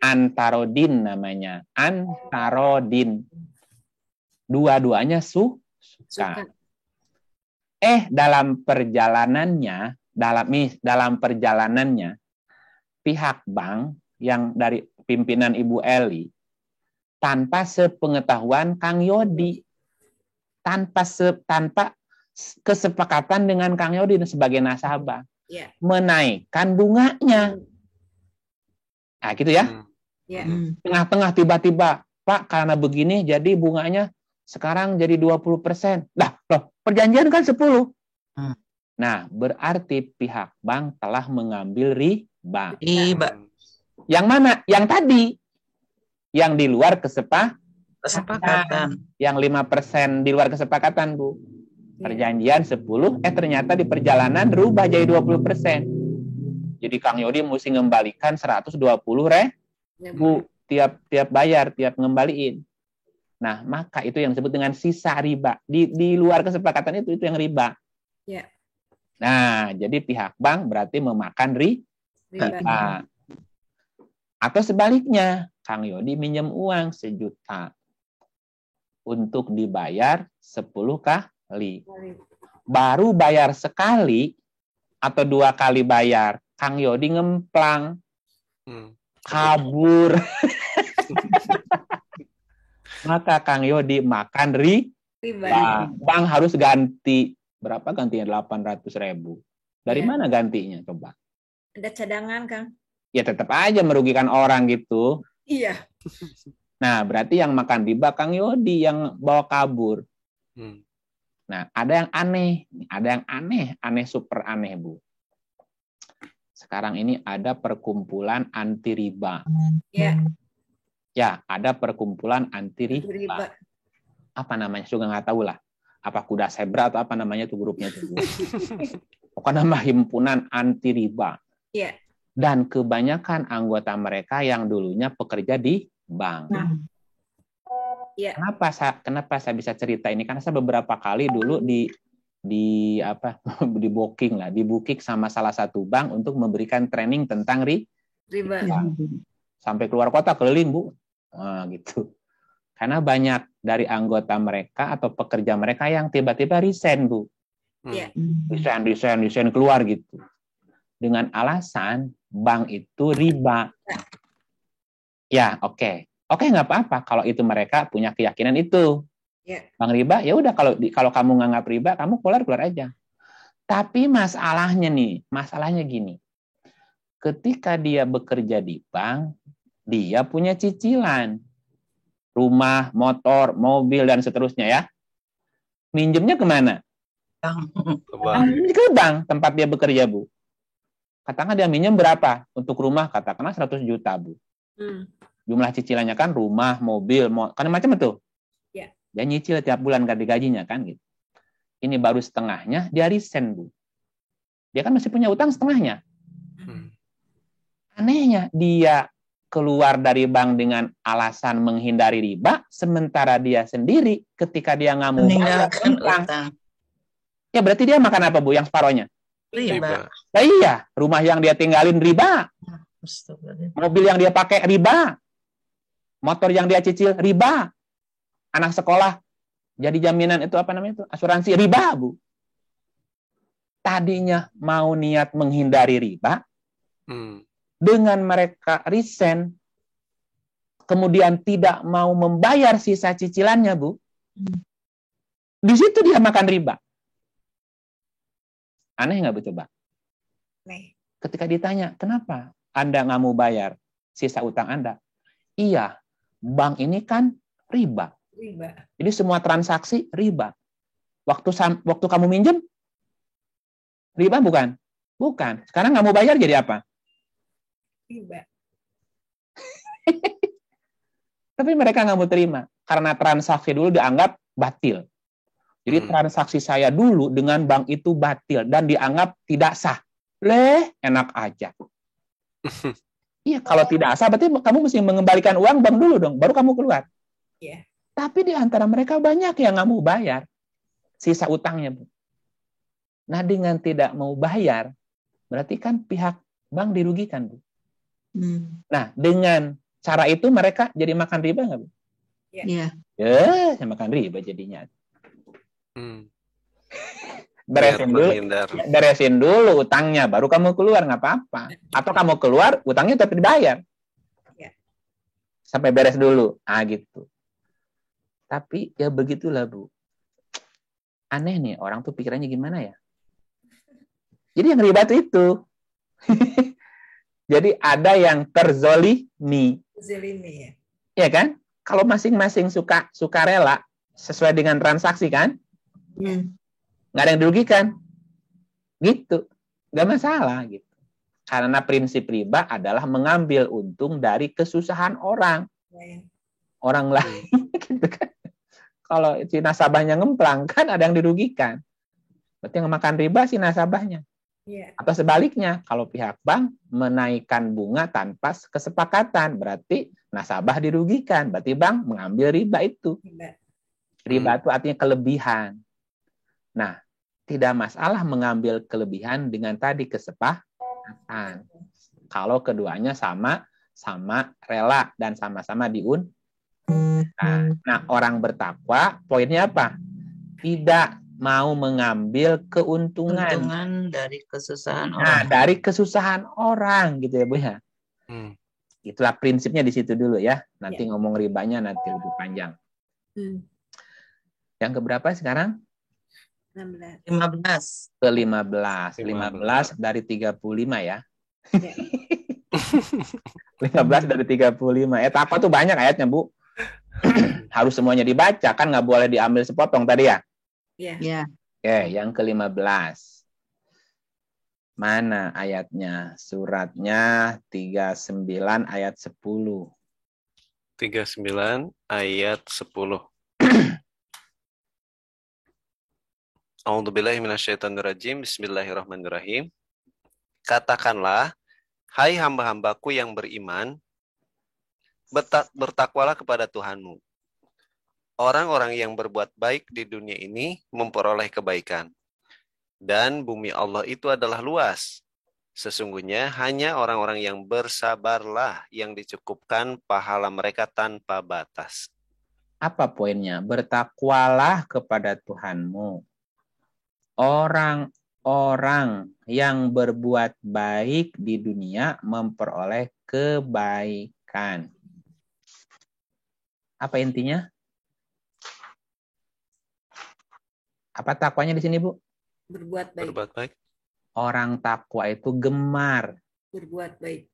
Antarodin namanya. Antarodin. Dua-duanya suka. Dalam perjalanannya, pihak bank yang dari pimpinan Ibu Eli, tanpa sepengetahuan Kang Yodi, tanpa kesepakatan dengan Kang Yodi sebagai nasabah, menaikkan bunganya. Nah, gitu ya. Tengah-tengah tiba-tiba, Pak, karena begini jadi bunganya sekarang jadi 20%. Loh, perjanjian kan 10. Nah, berarti pihak bank telah mengambil riba. Yang mana? Yang tadi. Yang di luar kesepakatan. Yang 5% di luar kesepakatan, Bu. Perjanjian 10, ternyata di perjalanan rubah jadi 20%. Jadi Kang Yodi mesti ngembalikan 120.000 tiap bayar, tiap ngembaliin. Nah, maka itu yang disebut dengan sisa riba. Di luar kesepakatan itu yang riba. Nah, jadi pihak bank berarti memakan riba. Atau sebaliknya, Kang Yodi minjem uang 1 juta untuk dibayar 10 kali. Baru bayar sekali atau 2 kali bayar, Kang Yodi ngemplang, kabur. Maka Kang Yodi makan riba. Bang harus ganti. Berapa gantinya? 800.000. Dari mana gantinya coba? Ada cadangan, Kang. Ya tetap aja merugikan orang gitu. Iya. Nah, berarti yang makan riba Kang Yodi yang bawa kabur. Nah, ada yang aneh. Ada yang aneh super aneh, Bu. Sekarang ini ada perkumpulan anti riba. Iya. Ya, ada perkumpulan anti riba. Apa namanya? Juga nggak tahu lah. Apa kuda zebra atau apa namanya tuh grupnya itu. Pokoknya nama himpunan anti riba. Iya. Dan kebanyakan anggota mereka yang dulunya pekerja di bank. Iya. Kenapa saya bisa cerita ini? Karena saya beberapa kali dulu di booking sama salah satu bank untuk memberikan training tentang riba. Sampai keluar kota keliling, Bu. Nah, gitu. Karena banyak dari anggota mereka atau pekerja mereka yang tiba-tiba resign, Bu. Resign keluar gitu. Dengan alasan bank itu riba. Ya, oke. Oke, nggak apa-apa kalau itu mereka punya keyakinan itu. Bank riba, ya udah kalau kamu nganggap riba, kamu keluar aja. Tapi masalahnya gini. Ketika dia bekerja di bank, dia punya cicilan. Rumah, motor, mobil, dan seterusnya ya. Minjemnya kemana? Ke bank tempat dia bekerja, Bu. Katakan dia minjem berapa? Untuk rumah, katakanlah 100 juta, Bu. Jumlah cicilannya kan rumah, mobil, kan macam itu. Dia nyicil tiap bulan ganti gajinya kan gitu. Ini baru setengahnya, dia resign, Bu. Dia kan masih punya utang setengahnya. Anehnya, dia keluar dari bank dengan alasan menghindari riba, sementara dia sendiri ketika dia nggak mau meninggalkan utang. Ya berarti dia makan apa, Bu, yang separohnya? Riba. Nah, iya, rumah yang dia tinggalin riba. Mobil yang dia pakai riba. Motor yang dia cicil riba. Anak sekolah jadi jaminan itu apa namanya itu? Asuransi riba, Bu. Tadinya mau niat menghindari riba. Dengan mereka resign, kemudian tidak mau membayar sisa cicilannya, Bu. Di situ dia makan riba. Aneh nggak, Bu, coba? Ketika ditanya, kenapa Anda nggak mau bayar sisa utang Anda? Iya, bank ini kan riba. Jadi semua transaksi riba. Waktu kamu minjem, riba bukan? Bukan. Sekarang nggak mau bayar jadi apa? Riba. Tapi mereka nggak mau terima. Karena transaksi dulu dianggap batil. Jadi transaksi saya dulu dengan bank itu batil dan dianggap tidak sah. Enak aja. Iya, kalau tidak sah berarti kamu mesti mengembalikan uang bank dulu dong, baru kamu keluar. Tapi di antara mereka banyak yang nggak mau bayar sisa utangnya, Bu. Nah, dengan tidak mau bayar, berarti kan pihak bank dirugikan, Bu. Nah, dengan cara itu mereka jadi makan riba nggak, Bu? Iya. Ya, makan riba jadinya. Beresin dulu utangnya, baru kamu keluar, nggak apa-apa. Atau kamu keluar, utangnya tetap dibayar. Sampai beres dulu. Gitu. Tapi ya begitulah, Bu. Aneh nih, orang tuh pikirannya gimana ya? Jadi yang riba itu. Jadi ada yang terzolimi. Ya kan? Kalau masing-masing suka rela sesuai dengan transaksi kan? Nggak ada yang dirugikan. Gitu. Nggak masalah gitu. Karena prinsip riba adalah mengambil untung dari kesusahan orang. Orang lain. Gitu kan. Kalau si nasabahnya ngemplang, kan ada yang dirugikan. Berarti yang makan riba si nasabahnya. Atau sebaliknya, kalau pihak bank menaikkan bunga tanpa kesepakatan, berarti nasabah dirugikan. Berarti bank mengambil riba itu. Riba itu artinya kelebihan. Nah, tidak masalah mengambil kelebihan dengan tadi kesepakatan. Kalau keduanya sama sama rela dan sama-sama diuntung. Nah, orang bertakwa poinnya apa? Tidak mau mengambil keuntungan dari kesusahan Nah, orang. dari kesusahan orang gitu ya Bu ya. Itulah prinsipnya di situ dulu ya. Nanti ngomong ribanya nanti lebih panjang. Yang keberapa sekarang? 15. Ke-15. 15 dari 35 ya. 15 dari 35. Apa tuh banyak ayatnya, Bu? Harus semuanya dibaca, kan nggak boleh diambil sepotong tadi ya? Iya. Oke, yang ke-15. Mana ayatnya? Suratnya 39 ayat 10. 39 ayat 10. A'udzubillahi minasyaitonirrajim. Bismillahirrahmanirrahim. Katakanlah, hai hamba-hambaku yang beriman, bertakwalah kepada Tuhanmu. Orang-orang yang berbuat baik di dunia ini memperoleh kebaikan. Dan bumi Allah itu adalah luas. Sesungguhnya hanya orang-orang yang bersabarlah yang dicukupkan pahala mereka tanpa batas. Apa poinnya? Bertakwalah kepada Tuhanmu. Orang-orang yang berbuat baik di dunia memperoleh kebaikan. Apa intinya? Apa takwanya di sini, Bu? Berbuat baik. Berbuat baik. Orang takwa itu gemar. Berbuat baik.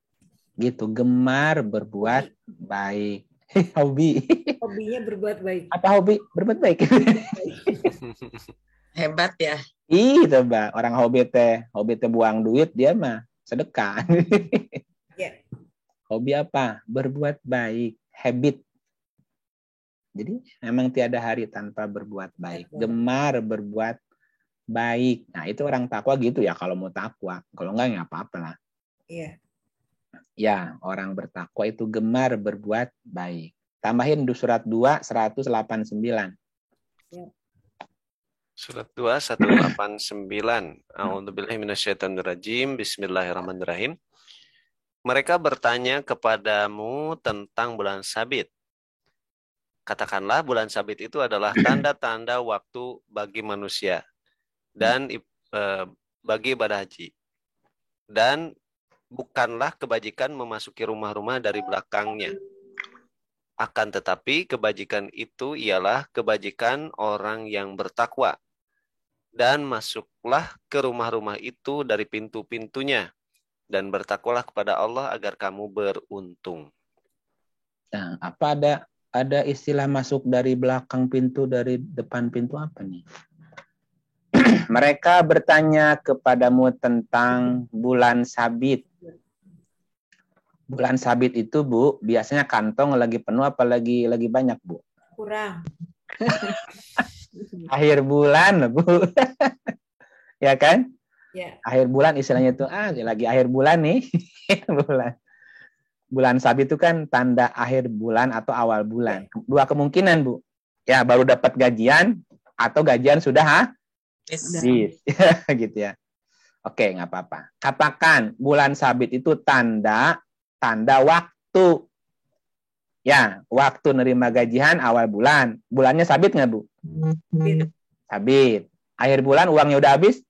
Gitu, gemar berbuat baik. Hobi. Hobinya berbuat baik. Apa hobi? Berbuat baik. Hebat ya. Coba orang hobi teh buang duit, dia mah sedekah. Hobi apa? Berbuat baik, habit. Jadi memang tiada hari tanpa berbuat baik. Gemar berbuat baik. Nah, itu orang takwa gitu ya kalau mau takwa. Kalau enggak nggak apa-apa lah. Iya. Ya, orang bertakwa itu gemar berbuat baik. Tambahin di surat 2 189. Ya. Surat 2 189. A'udzubillahi minasyaitonirrajim. Bismillahirrahmanirrahim. Mereka bertanya kepadamu tentang bulan sabit. Katakanlah bulan sabit itu adalah tanda-tanda waktu bagi manusia dan bagi ibadah haji. Dan bukanlah kebajikan memasuki rumah-rumah dari belakangnya. Akan tetapi kebajikan itu ialah kebajikan orang yang bertakwa. Dan masuklah ke rumah-rumah itu dari pintu-pintunya. Dan bertakwalah kepada Allah agar kamu beruntung. Nah, apa ada istilah masuk dari belakang pintu, dari depan pintu apa nih? Mereka bertanya kepadamu tentang bulan sabit. Bulan sabit itu, Bu, biasanya kantong lagi penuh apa lagi banyak, Bu? Kurang. Akhir bulan, Bu. Ya kan? Ya. Akhir bulan istilahnya itu lagi akhir bulan nih. Bulan sabit itu kan tanda akhir bulan atau awal bulan. Dua kemungkinan, Bu. Ya, baru dapat gajian atau gajian sudah habis. Gitu ya. Oke, nggak apa-apa. Katakan bulan sabit itu tanda waktu. Ya, waktu nerima gajian awal bulan. Bulannya sabit nggak, Bu? Sabit. Akhir bulan uangnya udah habis?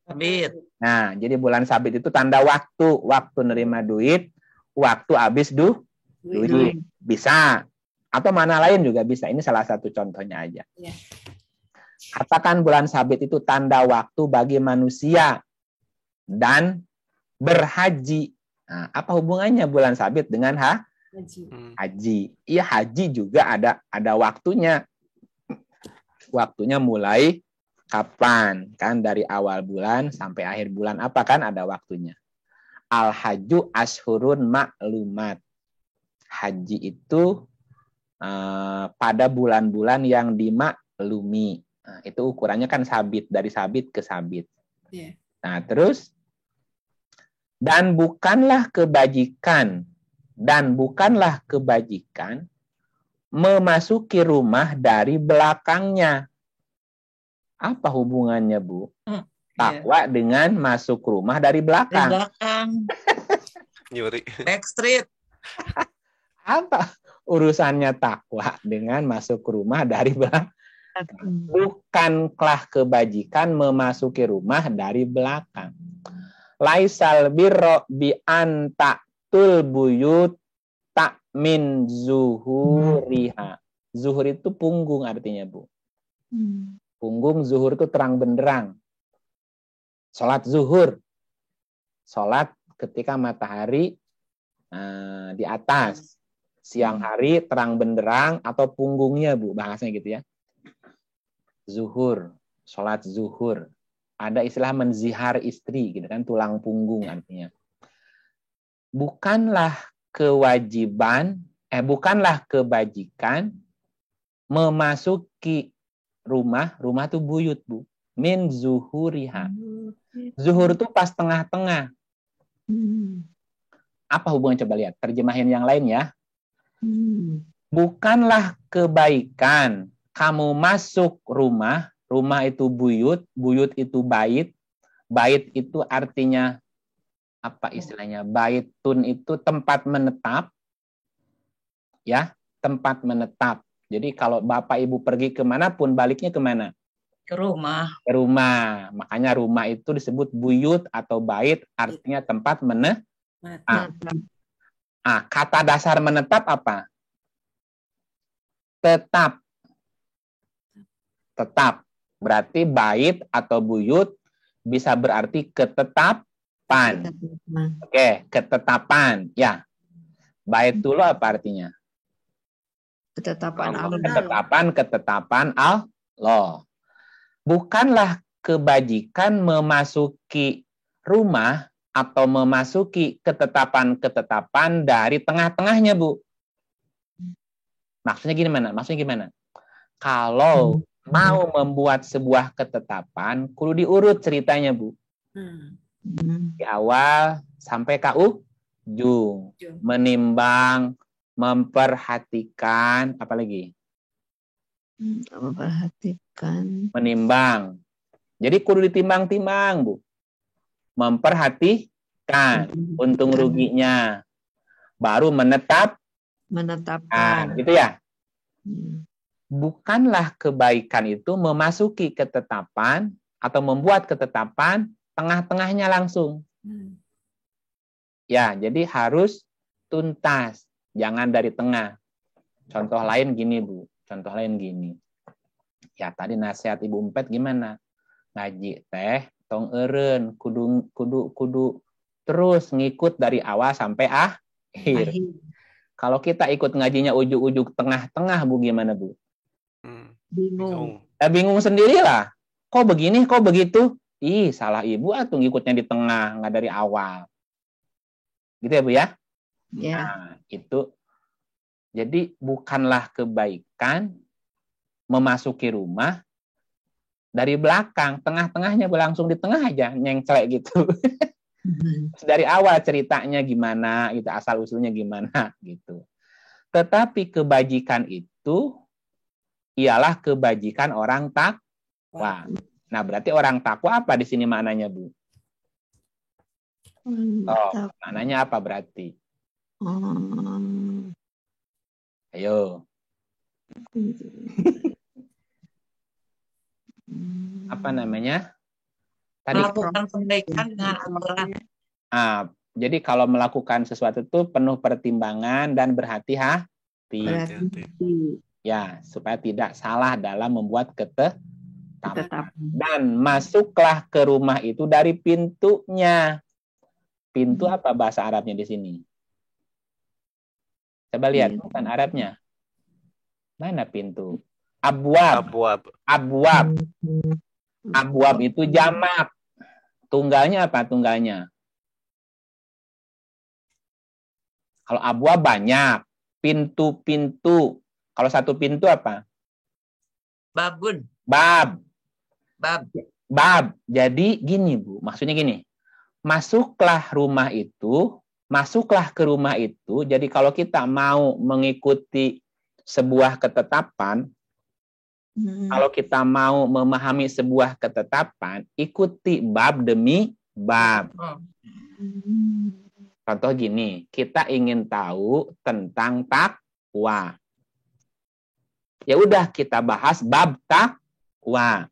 Sabit. Nah, jadi bulan sabit itu tanda waktu. Waktu nerima duit, waktu habis duit. Bisa. Atau mana lain juga bisa. Ini salah satu contohnya aja. Ya. Katakan bulan sabit itu tanda waktu bagi manusia dan berhaji. Nah, apa hubungannya bulan sabit dengan haji? Iya, haji juga ada waktunya. Waktunya mulai kapan? Kan dari awal bulan sampai akhir bulan apa kan ada waktunya. Al-hajju ashurun ma'lumat. Haji itu pada bulan-bulan yang dimaklumi. Nah, itu ukurannya kan sabit, dari sabit ke sabit. Yeah. Nah, terus dan bukanlah kebajikan memasuki rumah dari belakangnya. Apa hubungannya, Bu? Takwa dengan masuk rumah dari belakang. Dari belakang. Nyuri. Backstreet. Apa urusannya takwa dengan masuk rumah dari belakang? Bukankah kebajikan memasuki rumah dari belakang? Laisal birro bi antaktul buyut tak min zuhuriha. Zuhur itu punggung artinya, Bu. Punggung, zuhur itu terang benderang. Sholat zuhur. Sholat ketika matahari di atas. Siang hari terang benderang atau punggungnya, Bu. Bahasanya gitu ya. Zuhur. Sholat zuhur. Ada istilah menzihar istri, gitu kan. Tulang punggung artinya. Bukanlah kebajikan memasuki rumah itu buyut, Bu. Min zuhuriha. Zuhur itu pas tengah-tengah. Apa hubungan, coba lihat terjemahan yang lain ya. Bukanlah kebaikan kamu masuk rumah itu buyut itu bait. Bait itu artinya apa istilahnya? Baitun itu tempat menetap. Ya, tempat menetap. Jadi kalau Bapak Ibu pergi kemanapun, baliknya kemana? Ke rumah. Ke rumah. Makanya rumah itu disebut buyut atau bait, artinya tempat menetap. Kata dasar menetap apa? Tetap. Tetap. Berarti bait atau buyut bisa berarti ketetapan. Oke, ketetapan. Ya. Bait dulu apa artinya? Ketetapan Allah. Ketetapan Allah. Bukanlah kebajikan memasuki rumah atau memasuki ketetapan dari tengah-tengahnya, Bu. Maksudnya gimana? Kalau mau membuat sebuah ketetapan, kudu diurut ceritanya, Bu. Di awal sampai ke ujung. Menimbang, memperhatikan, apa lagi? Memperhatikan. Menimbang. Jadi kudu ditimbang-timbang, Bu. Memperhatikan untung ruginya. Baru menetapkan. Gitu ya. Bukanlah kebaikan itu memasuki ketetapan atau membuat ketetapan tengah-tengahnya langsung. Ya, jadi harus tuntas. Jangan dari tengah. Contoh lain gini, Bu. Ya, tadi nasihat Ibu Umpet gimana? Ngaji teh tong eureun kudu terus ngikut dari awal sampai akhir. Kalau kita ikut ngajinya ujuk-ujuk tengah-tengah, Bu, gimana, Bu? Bingung. Bingung sendirilah. Kok begini, kok begitu? Ih, salah Ibu atuh ngikutnya di tengah, nggak dari awal. Gitu ya, Bu ya? Ya. Nah, itu. Jadi bukanlah kebaikan memasuki rumah dari belakang, tengah-tengahnya langsung di tengah aja, nyengcelek gitu. Dari awal ceritanya gimana, gitu, asal usulnya gimana, gitu. Tetapi kebajikan itu ialah kebajikan orang takwa. Nah, berarti orang takwa apa di sini maknanya, Bu? Maknanya apa berarti? Ayo. Apa namanya? Tadi melakukan kebaikan dengan aturan. Jadi kalau melakukan sesuatu itu penuh pertimbangan dan berhati-hati. Ya, supaya tidak salah dalam membuat ketetapan. Dan masuklah ke rumah itu dari pintunya. Pintu apa bahasa Arabnya di sini? Coba lihat, bukan Arabnya. Mana pintu? Abwab. Abwab itu jamak. Tunggalnya apa tunggalnya? Kalau abwab banyak. Pintu-pintu. Kalau satu pintu apa? Babun. Bab. Bab. Jadi gini, Bu. Maksudnya gini. Masuklah ke rumah itu. Jadi kalau kita mau mengikuti sebuah ketetapan, kalau kita mau memahami sebuah ketetapan, ikuti bab demi bab. Contoh gini, kita ingin tahu tentang takwa. Ya udah kita bahas bab takwa.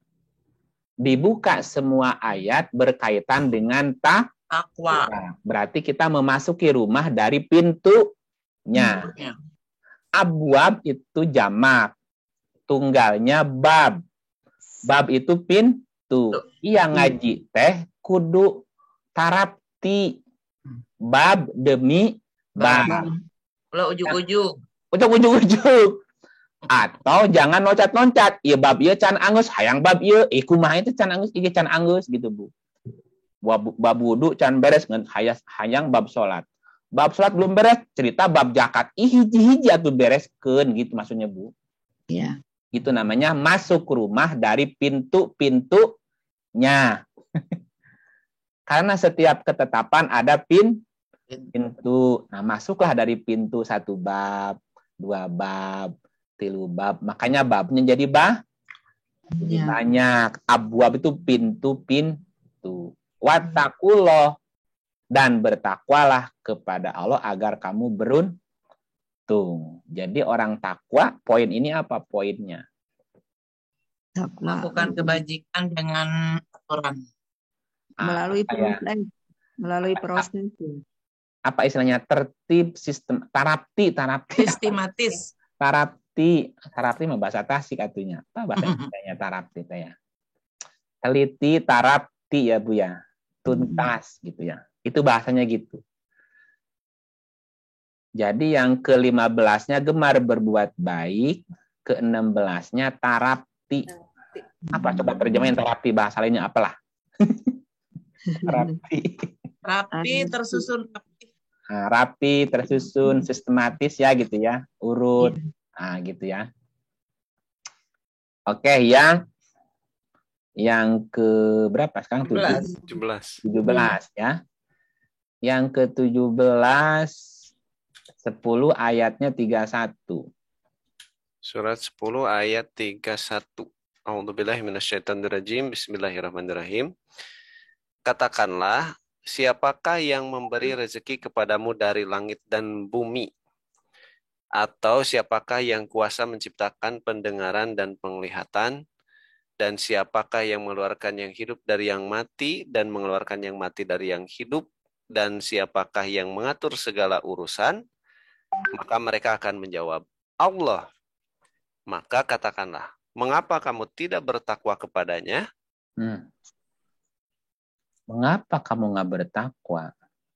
Dibuka semua ayat berkaitan dengan takwa. Berarti kita memasuki rumah dari pintunya. Abwab itu jamak. Tunggalnya bab. Bab itu pintu. Iya ngaji teh kudu tarapti. Bab demi bab. Kalau ujung-ujung. Ujung-ujung. Atau jangan loncat-loncat. Iya bab iya can angus. Hayang bab iya. Kumaha itu can angus. Iya can angus gitu bu. Bab wudu can beres. Hayang bab sholat. Bab sholat belum beres. Cerita bab zakat. Hiji-hiji atuh bereskeun gitu maksudnya bu. Iya. Itu namanya masuk rumah dari pintu-pintunya. Karena setiap ketetapan ada pintu. Nah, masuklah dari pintu 1 bab, 2 bab, 3 bab. Makanya babnya jadi banyak. Abwab itu pintu-pintu. Wattaqullah, dan bertakwalah kepada Allah agar kamu beruntung. Jadi orang takwa, poin ini apa poinnya? Melakukan kebajikan dengan aturan. Melalui proses. Apa istilahnya? Tertib, sistem, tarapti. Sistematis. Tarapti mah bahasa Tasik atunya. Apa bahasa Indonesianya tarapti ya? Teliti, tarapti ya Bu ya. Tuntas gitu ya. Itu bahasanya gitu. Jadi yang ke-15-nya gemar berbuat baik, ke-16-nya tarapti. Apa coba terjemahin tarapti bahasa lainnya apalah? Rapi, tersusun rapi. Nah, rapi, tersusun, sistematis ya gitu ya. Urut. Nah, gitu ya. Oke, yang ke berapa sekarang? 17 ya. Yang ke-17 10 ayatnya 31. Surat 10 ayat 31. A'udzubillahi minasyaitonirrajim. Bismillahirrahmanirrahim. Katakanlah, siapakah yang memberi rezeki kepadamu dari langit dan bumi? Atau siapakah yang kuasa menciptakan pendengaran dan penglihatan? Dan siapakah yang mengeluarkan yang hidup dari yang mati dan mengeluarkan yang mati dari yang hidup? Dan siapakah yang mengatur segala urusan? Maka mereka akan menjawab, Allah. Maka katakanlah, mengapa kamu tidak bertakwa kepadanya? Mengapa kamu nggak bertakwa?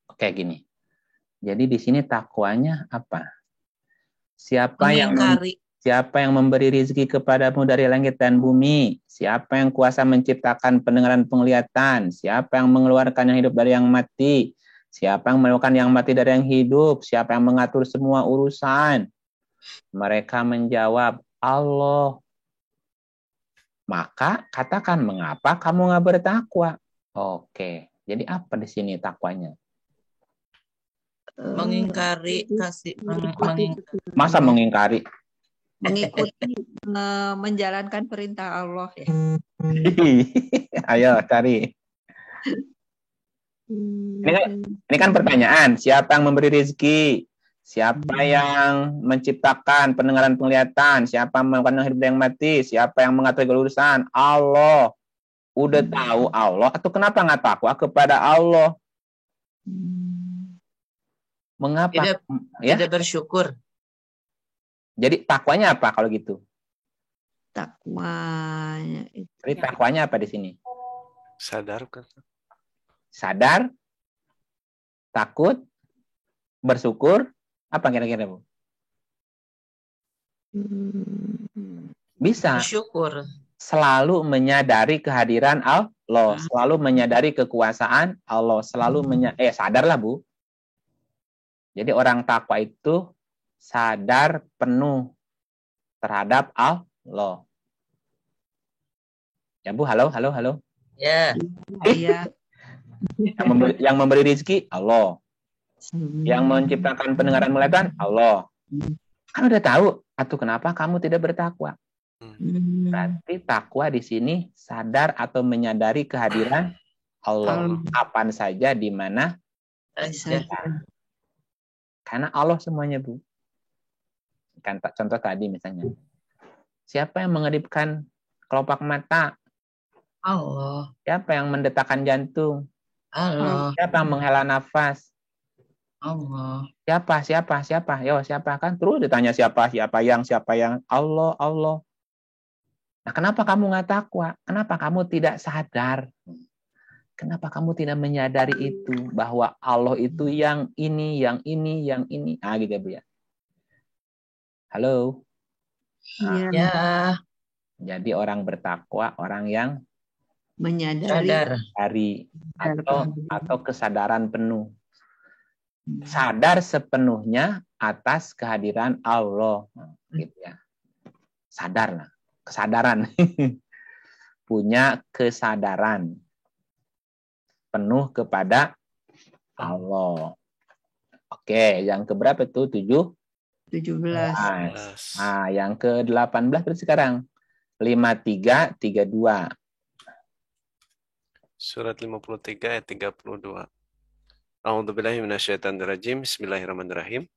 Oke gini. Jadi di sini takwanya apa? Siapa yang memberi rezeki kepadamu dari langit dan bumi? Siapa yang kuasa menciptakan pendengaran penglihatan? Siapa yang mengeluarkan yang hidup dari yang mati? Siapa yang melakukan yang mati dari yang hidup? Siapa yang mengatur semua urusan? Mereka menjawab, Allah. Maka katakan, mengapa kamu nggak bertakwa? Oke, jadi apa di sini takwanya? Mengingkari Masa mengingkari? Mengikuti, menjalankan perintah Allah ya. Ayo cari. Ini kan pertanyaan, siapa yang memberi rezeki? Siapa yang menciptakan pendengaran penglihatan? Siapa yang melakukan yang hidup dan yang mati? Siapa yang mengatur segala urusan? Allah. Udah tahu Allah, atau kenapa nggak takwa kepada Allah? Mengapa? Tidak bersyukur. Jadi takwanya apa kalau gitu? Takwanya itu. Jadi takwanya apa di sini? Sadar kan? Sadar, takut, bersyukur, apa kira-kira Bu? Bisa. Bersyukur. Selalu menyadari kehadiran Allah, selalu menyadari kekuasaan Allah, selalu sadarlah Bu. Jadi orang takwa itu sadar penuh terhadap Allah. Ya Bu, halo. Ya. Iya. Yang memberi rezeki Allah. Yang menciptakan pendengaran penglihatan Allah. Kan udah tahu, atau kenapa kamu tidak bertakwa? Berarti takwa di sini sadar atau menyadari kehadiran Allah. Kapan saja, di mana Bisa. Karena Allah semuanya, Bu. Kan contoh tadi misalnya. Siapa yang mengedipkan kelopak mata? Allah. Siapa yang mendetakkan jantung? Allah. Siapa yang menghela nafas? Allah. Siapa? Yo, siapa kan? Terus ditanya siapa yang Allah, Allah. Nah, kenapa kamu nggak takwa? Kenapa kamu tidak sadar? Kenapa kamu tidak menyadari itu bahwa Allah itu yang ini. Ah, gitu ya, Bu ya. Halo. Iya. Ya. Jadi orang bertakwa orang yang Menyadari. dari atau kesadaran penuh. Sadar sepenuhnya atas kehadiran Allah, gitu ya. Sadar lah, kesadaran. Punya kesadaran penuh kepada Allah. Oke, yang keberapa itu? 17. Nah, yang ke-18 berarti sekarang. 5332. Surat 53 ayat 32. A'udzubillahi minasyaitonirrajim. Bismillahirrahmanirrahim.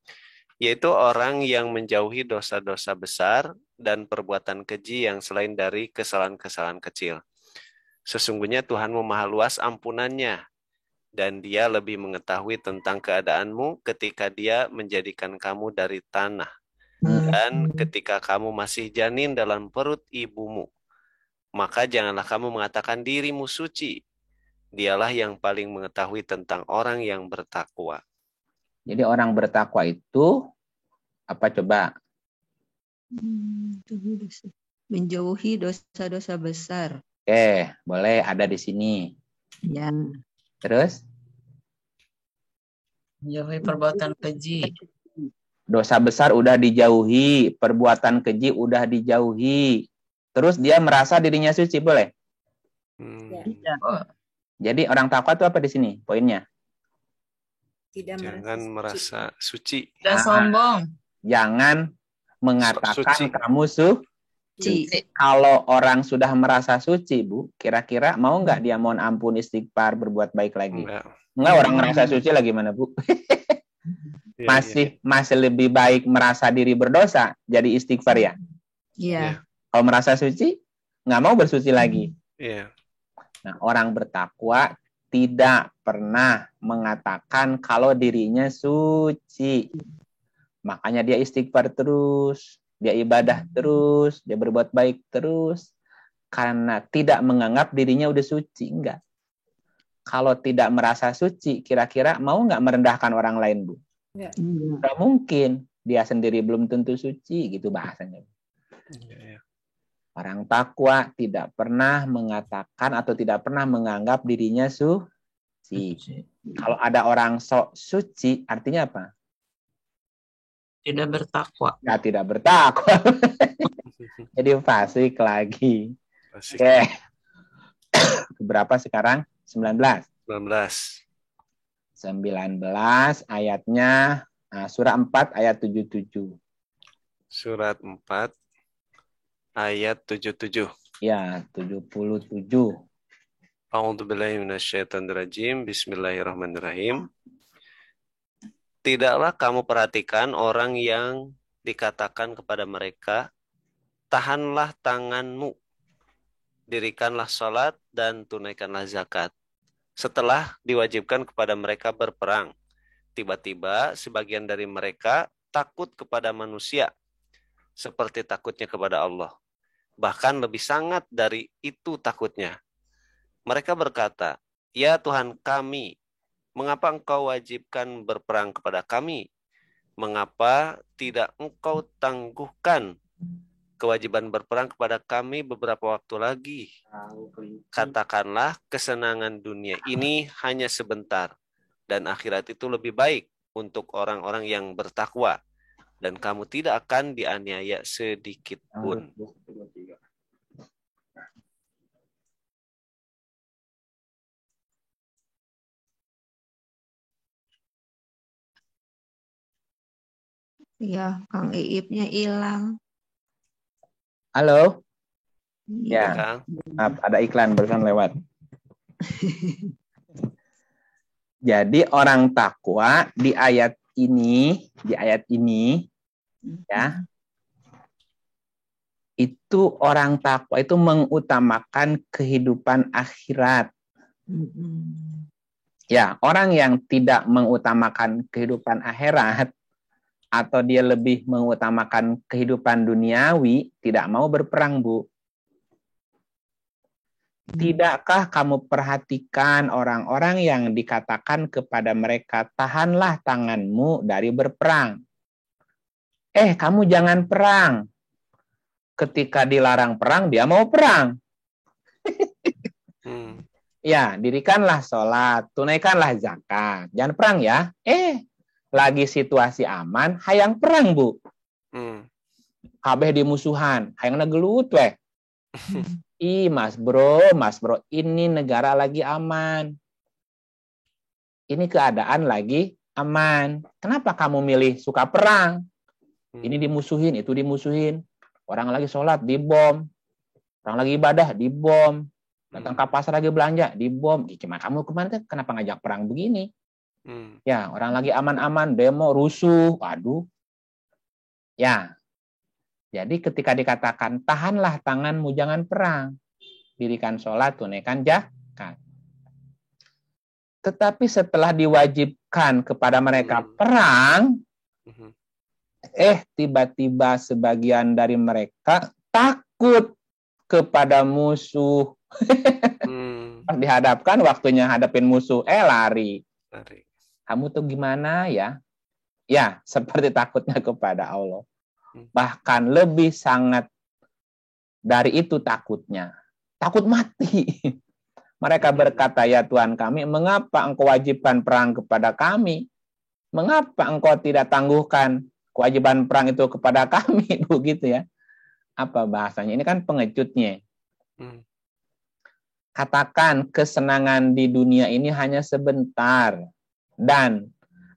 Yaitu orang yang menjauhi dosa-dosa besar dan perbuatan keji yang selain dari kesalahan-kesalahan kecil. Sesungguhnya Tuhanmu maha luas ampunannya, dan Dia lebih mengetahui tentang keadaanmu ketika Dia menjadikan kamu dari tanah, dan ketika kamu masih janin dalam perut ibumu. Maka janganlah kamu mengatakan dirimu suci. Dialah yang paling mengetahui tentang orang yang bertakwa. Jadi orang bertakwa itu apa coba? Menjauhi dosa-dosa besar. Oke, boleh ada di sini. Ya. Terus? Menjauhi perbuatan keji. Dosa besar udah dijauhi, perbuatan keji udah dijauhi. Terus dia merasa dirinya suci, boleh? Ya. Jadi orang takwa itu apa di sini poinnya? Jangan merasa suci. Dan sombong. Jangan mengatakan kamu suci. Suci. Kalau orang sudah merasa suci, Bu, kira-kira mau nggak dia mohon ampun, istighfar, berbuat baik lagi? Enggak, orang merasa suci lagi mana, Bu? Masih lebih baik merasa diri berdosa jadi istighfar ya? Iya. Kalau merasa suci, nggak mau bersuci lagi. Iya. Nah, orang bertakwa tidak pernah mengatakan kalau dirinya suci. Makanya dia istighfar terus, dia ibadah terus, dia berbuat baik terus. Karena tidak menganggap dirinya udah suci, enggak. Kalau tidak merasa suci, kira-kira mau nggak merendahkan orang lain, Bu? Enggak. Nggak mungkin. Dia sendiri belum tentu suci, gitu bahasanya. Iya. Orang takwa tidak pernah mengatakan atau tidak pernah menganggap dirinya suci. Kalau ada orang sok suci, artinya apa? Tidak bertakwa. Ya, tidak bertakwa. Jadi fasik lagi. Oke. Berapa sekarang? 19 ayatnya surah 4 ayat 77. Surat 4 ayat 77. Ya, 77. A'udzubillahi minasyaitonirrajim. Bismillahirrahmanirrahim. Tidaklah kamu perhatikan orang yang dikatakan kepada mereka, tahanlah tanganmu, dirikanlah sholat dan tunaikanlah zakat. Setelah diwajibkan kepada mereka berperang, tiba-tiba sebagian dari mereka takut kepada manusia, seperti takutnya kepada Allah. Bahkan lebih sangat dari itu takutnya. Mereka berkata, ya Tuhan kami, mengapa engkau wajibkan berperang kepada kami? Mengapa tidak engkau tangguhkan kewajiban berperang kepada kami beberapa waktu lagi? Katakanlah kesenangan dunia ini hanya sebentar, dan akhirat itu lebih baik untuk orang-orang yang bertakwa. Dan kamu tidak akan dianiaya sedikit pun. Ya, Kang Iipnya hilang. Halo? Ya, Kang. Ada iklan barusan lewat. Jadi orang takwa di ayat ini ya, itu orang takwa itu mengutamakan kehidupan akhirat. Ya, orang yang tidak mengutamakan kehidupan akhirat atau dia lebih mengutamakan kehidupan duniawi, tidak mau berperang, Bu. Tidakkah kamu perhatikan orang-orang yang dikatakan kepada mereka, tahanlah tanganmu dari berperang. Kamu jangan perang. Ketika dilarang perang, dia mau perang. Ya, dirikanlah sholat, tunaikanlah zakat. Jangan perang ya. Lagi situasi aman, hayang perang, Bu. Kabeh di musuhan, hayang nagelut weh. Mas bro, ini negara lagi aman. Ini keadaan lagi aman. Kenapa kamu milih suka perang? Ini dimusuhin, itu dimusuhin. Orang lagi sholat, dibom. Orang lagi ibadah, dibom. Datang ke pasar lagi belanja, dibom. Cuma kamu kemana? Kenapa ngajak perang begini? Ya, orang lagi aman-aman, demo, rusuh. Waduh. Ya. Jadi ketika dikatakan, tahanlah tanganmu, jangan perang. Dirikan sholat, tunaikan zakat. Tetapi setelah diwajibkan kepada mereka perang, tiba-tiba sebagian dari mereka takut kepada musuh. Pas dihadapkan, waktunya hadapin musuh, lari. Kamu tuh gimana ya? Ya, seperti takutnya kepada Allah. Bahkan lebih sangat dari itu takutnya. Takut mati. Mereka berkata, ya Tuhan kami, mengapa engkau wajibkan perang kepada kami? Mengapa engkau tidak tangguhkan kewajiban perang itu kepada kami? Begitu ya. Apa bahasanya? Ini kan pengejutnya. Katakan kesenangan di dunia ini hanya sebentar. Dan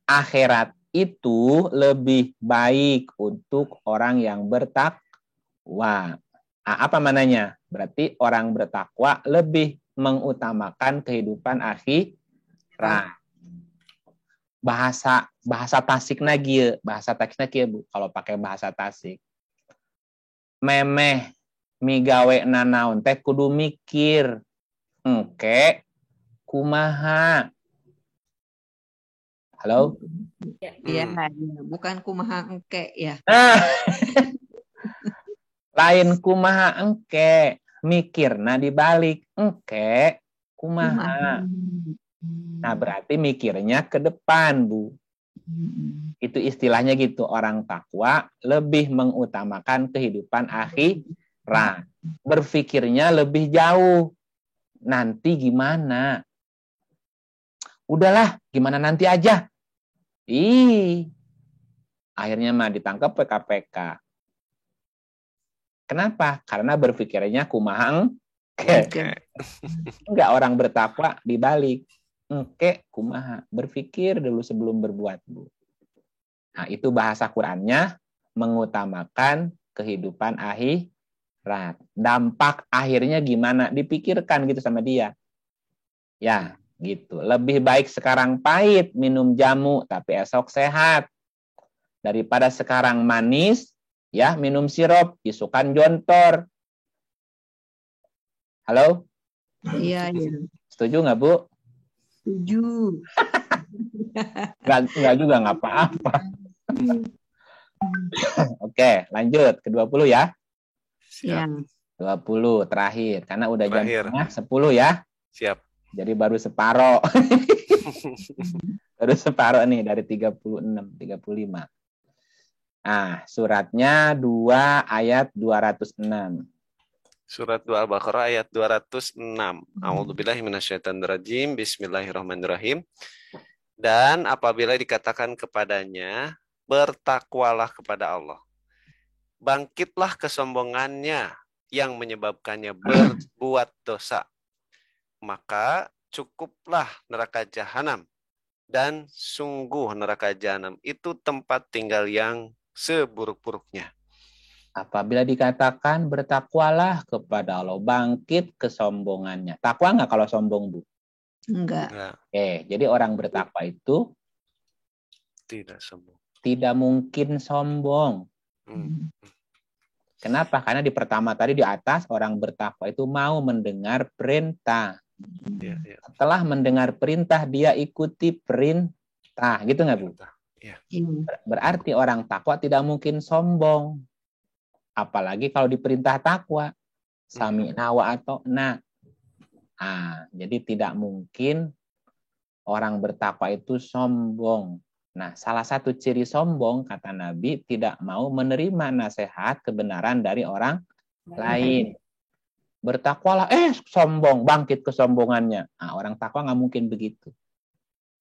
akhirat itu lebih baik untuk orang yang bertakwa. Apa mananya? Berarti orang bertakwa lebih mengutamakan kehidupan akhirat. Bahasa Tasikna kieu, Bu, kalau pakai bahasa Tasik. Memeh migawe nanaon teh kudu mikir. Engke kumaha. Halo? Iya, bukan kumaha engke ya. Lain kumaha engke, mikirna dibalik engke kumaha. Nah, berarti mikirnya ke depan, Bu. Itu istilahnya gitu, orang takwa lebih mengutamakan kehidupan akhirat. Berpikirnya lebih jauh. Nanti gimana? Udahlah, gimana nanti aja. Akhirnya mah ditangkap PKPK. Kenapa? Karena berpikirnya kumaha engke. Enggak, orang bertakwa dibalik. Engke kumaha. Berpikir dulu sebelum berbuat, Bu. Nah, itu bahasa Qur'annya mengutamakan kehidupan akhirat. Dampak akhirnya gimana? Dipikirkan gitu sama dia. Ya, gitu. Lebih baik sekarang pahit minum jamu tapi esok sehat daripada sekarang manis ya minum sirup isukan jontor. Halo? Iya. Setuju nggak, Bu? Setuju. Nggak juga, nggak apa-apa. Oke, lanjut ke 20 ya. Siap. 20 terakhir karena udah jam 10 ya. Siap. Jadi baru separoh. Baru separoh nih dari 36, 35. Nah, suratnya 2 ayat 206. Surat 2 Al-Baqarah ayat 206. A'udzubillahi minasyaitonirrajim. Bismillahirrahmanirrahim. Dan apabila dikatakan kepadanya, bertakwalah kepada Allah. Bangkitlah kesombongannya yang menyebabkannya berbuat dosa. Maka cukuplah neraka jahanam. Dan sungguh neraka jahanam itu tempat tinggal yang seburuk-buruknya. Apabila dikatakan bertakwalah kepada Allah, bangkit kesombongannya. Takwa nggak kalau sombong, Bu? Enggak. Oke, jadi orang bertakwa itu tidak sombong. Tidak mungkin sombong. Kenapa? Karena di pertama tadi di atas orang bertakwa itu mau mendengar perintah. Ya. Setelah mendengar perintah dia ikuti perintah, gitu nggak Bu? Ya. Berarti orang takwa tidak mungkin sombong. Apalagi kalau diperintah takwa. Sami'na wa ata'na. Jadi tidak mungkin orang bertakwa itu sombong. Nah, salah satu ciri sombong, kata Nabi, tidak mau menerima nasihat kebenaran dari orang lain. Bertakwalah, sombong, bangkit kesombongannya. Orang takwa nggak mungkin begitu.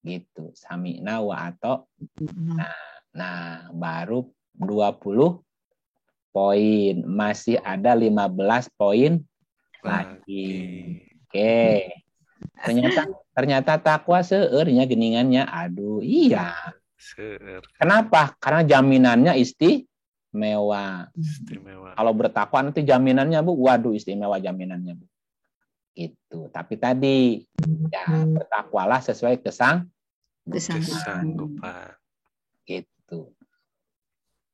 Gitu. Sami'na wa ata'na. Nah, baru 20 poin. Masih ada 15 poin lagi. Oke. Ternyata takwa seurnya geningannya. Aduh, iya. Kenapa? Karena jaminannya istimewa. Kalau bertakwa nanti jaminannya Bu, waduh istimewa jaminannya Bu. Gitu. Tapi tadi ya bertakwalah sesuai kesanggupan. Gitu.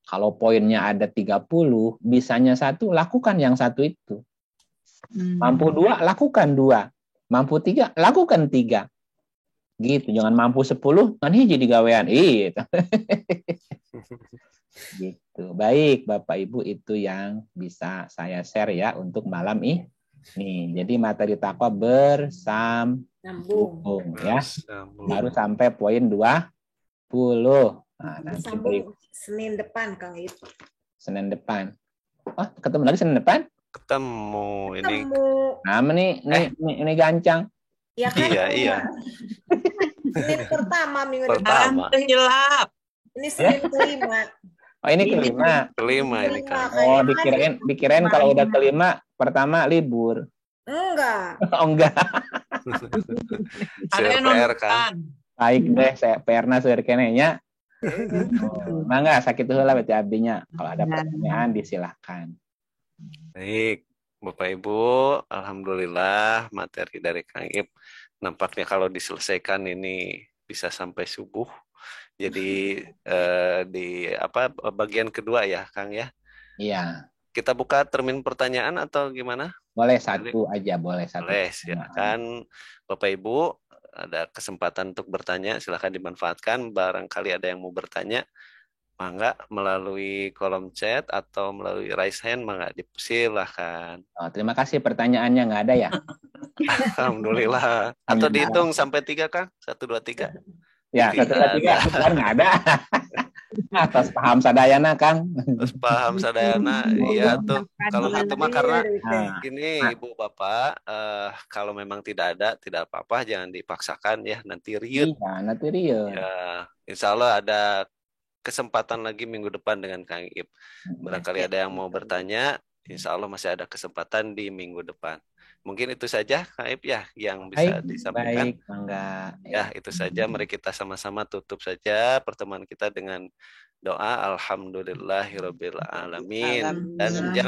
Kalau poinnya ada 30, bisanya 1, lakukan yang 1 itu. Mampu 2, lakukan 2. Mampu 3, lakukan 3. Gitu, jangan mampu 10, kan jadi gawean. Gitu. Gitu. Baik, Bapak Ibu, itu yang bisa saya share ya untuk malam ini. Jadi materi takwa bersambung ya. Baru sampai poin 20. Nanti Senin depan, Kang Ip. Senin depan. Oh, ketemu lagi Senin depan? Ketemu ini. Nah, ini gancang. Ya kan? Iya. Senin pertama minggu depan. Hilap. Ini Senin kelima. Oh, ini kelima. Kelima ini kan. Oh, dikirain kalau udah kelima, pertama libur. Enggak. Oh, enggak. PR kan. Baik deh, saya perna seueur kenenya. Mangga sakit heula berarti abdinya. Kalau ada pertanyaan disilahkan. Baik, Bapak Ibu, alhamdulillah materi dari Kang Ip nampaknya kalau diselesaikan ini bisa sampai subuh. Jadi di bagian kedua ya, Kang ya? Iya. Kita buka termin pertanyaan atau gimana? Boleh satu aja, boleh satu. Boleh, silakan Bapak Ibu ada kesempatan untuk bertanya, silakan dimanfaatkan. Barangkali ada yang mau bertanya, mangga melalui kolom chat atau melalui raise hand, mangga dipersilahkan. Oh, terima kasih, pertanyaannya nggak ada ya? Alhamdulillah. Atau dihitung sampai 3, Kang? 1, 2, 3. Ya, 1, 2, 3. Kan nggak ada. Atas paham sadayana, Kang. Terus paham sadayana, iya tuh. Kalau gitu mah karena ini Ibu Bapak, kalau memang tidak ada, tidak apa-apa, jangan dipaksakan ya, nanti riut. Iya, nanti riut. Ya, insya Allah ada kesempatan lagi minggu depan dengan Kang Ip. Barangkali ada yang mau bertanya, insya Allah masih ada kesempatan di minggu depan. Mungkin itu saja Kang Ip ya yang bisa disampaikan. Baik, Mangga. Ya, itu saja. Mari kita sama-sama tutup saja pertemuan kita dengan doa alhamdulillahirabbil alamin dan jangan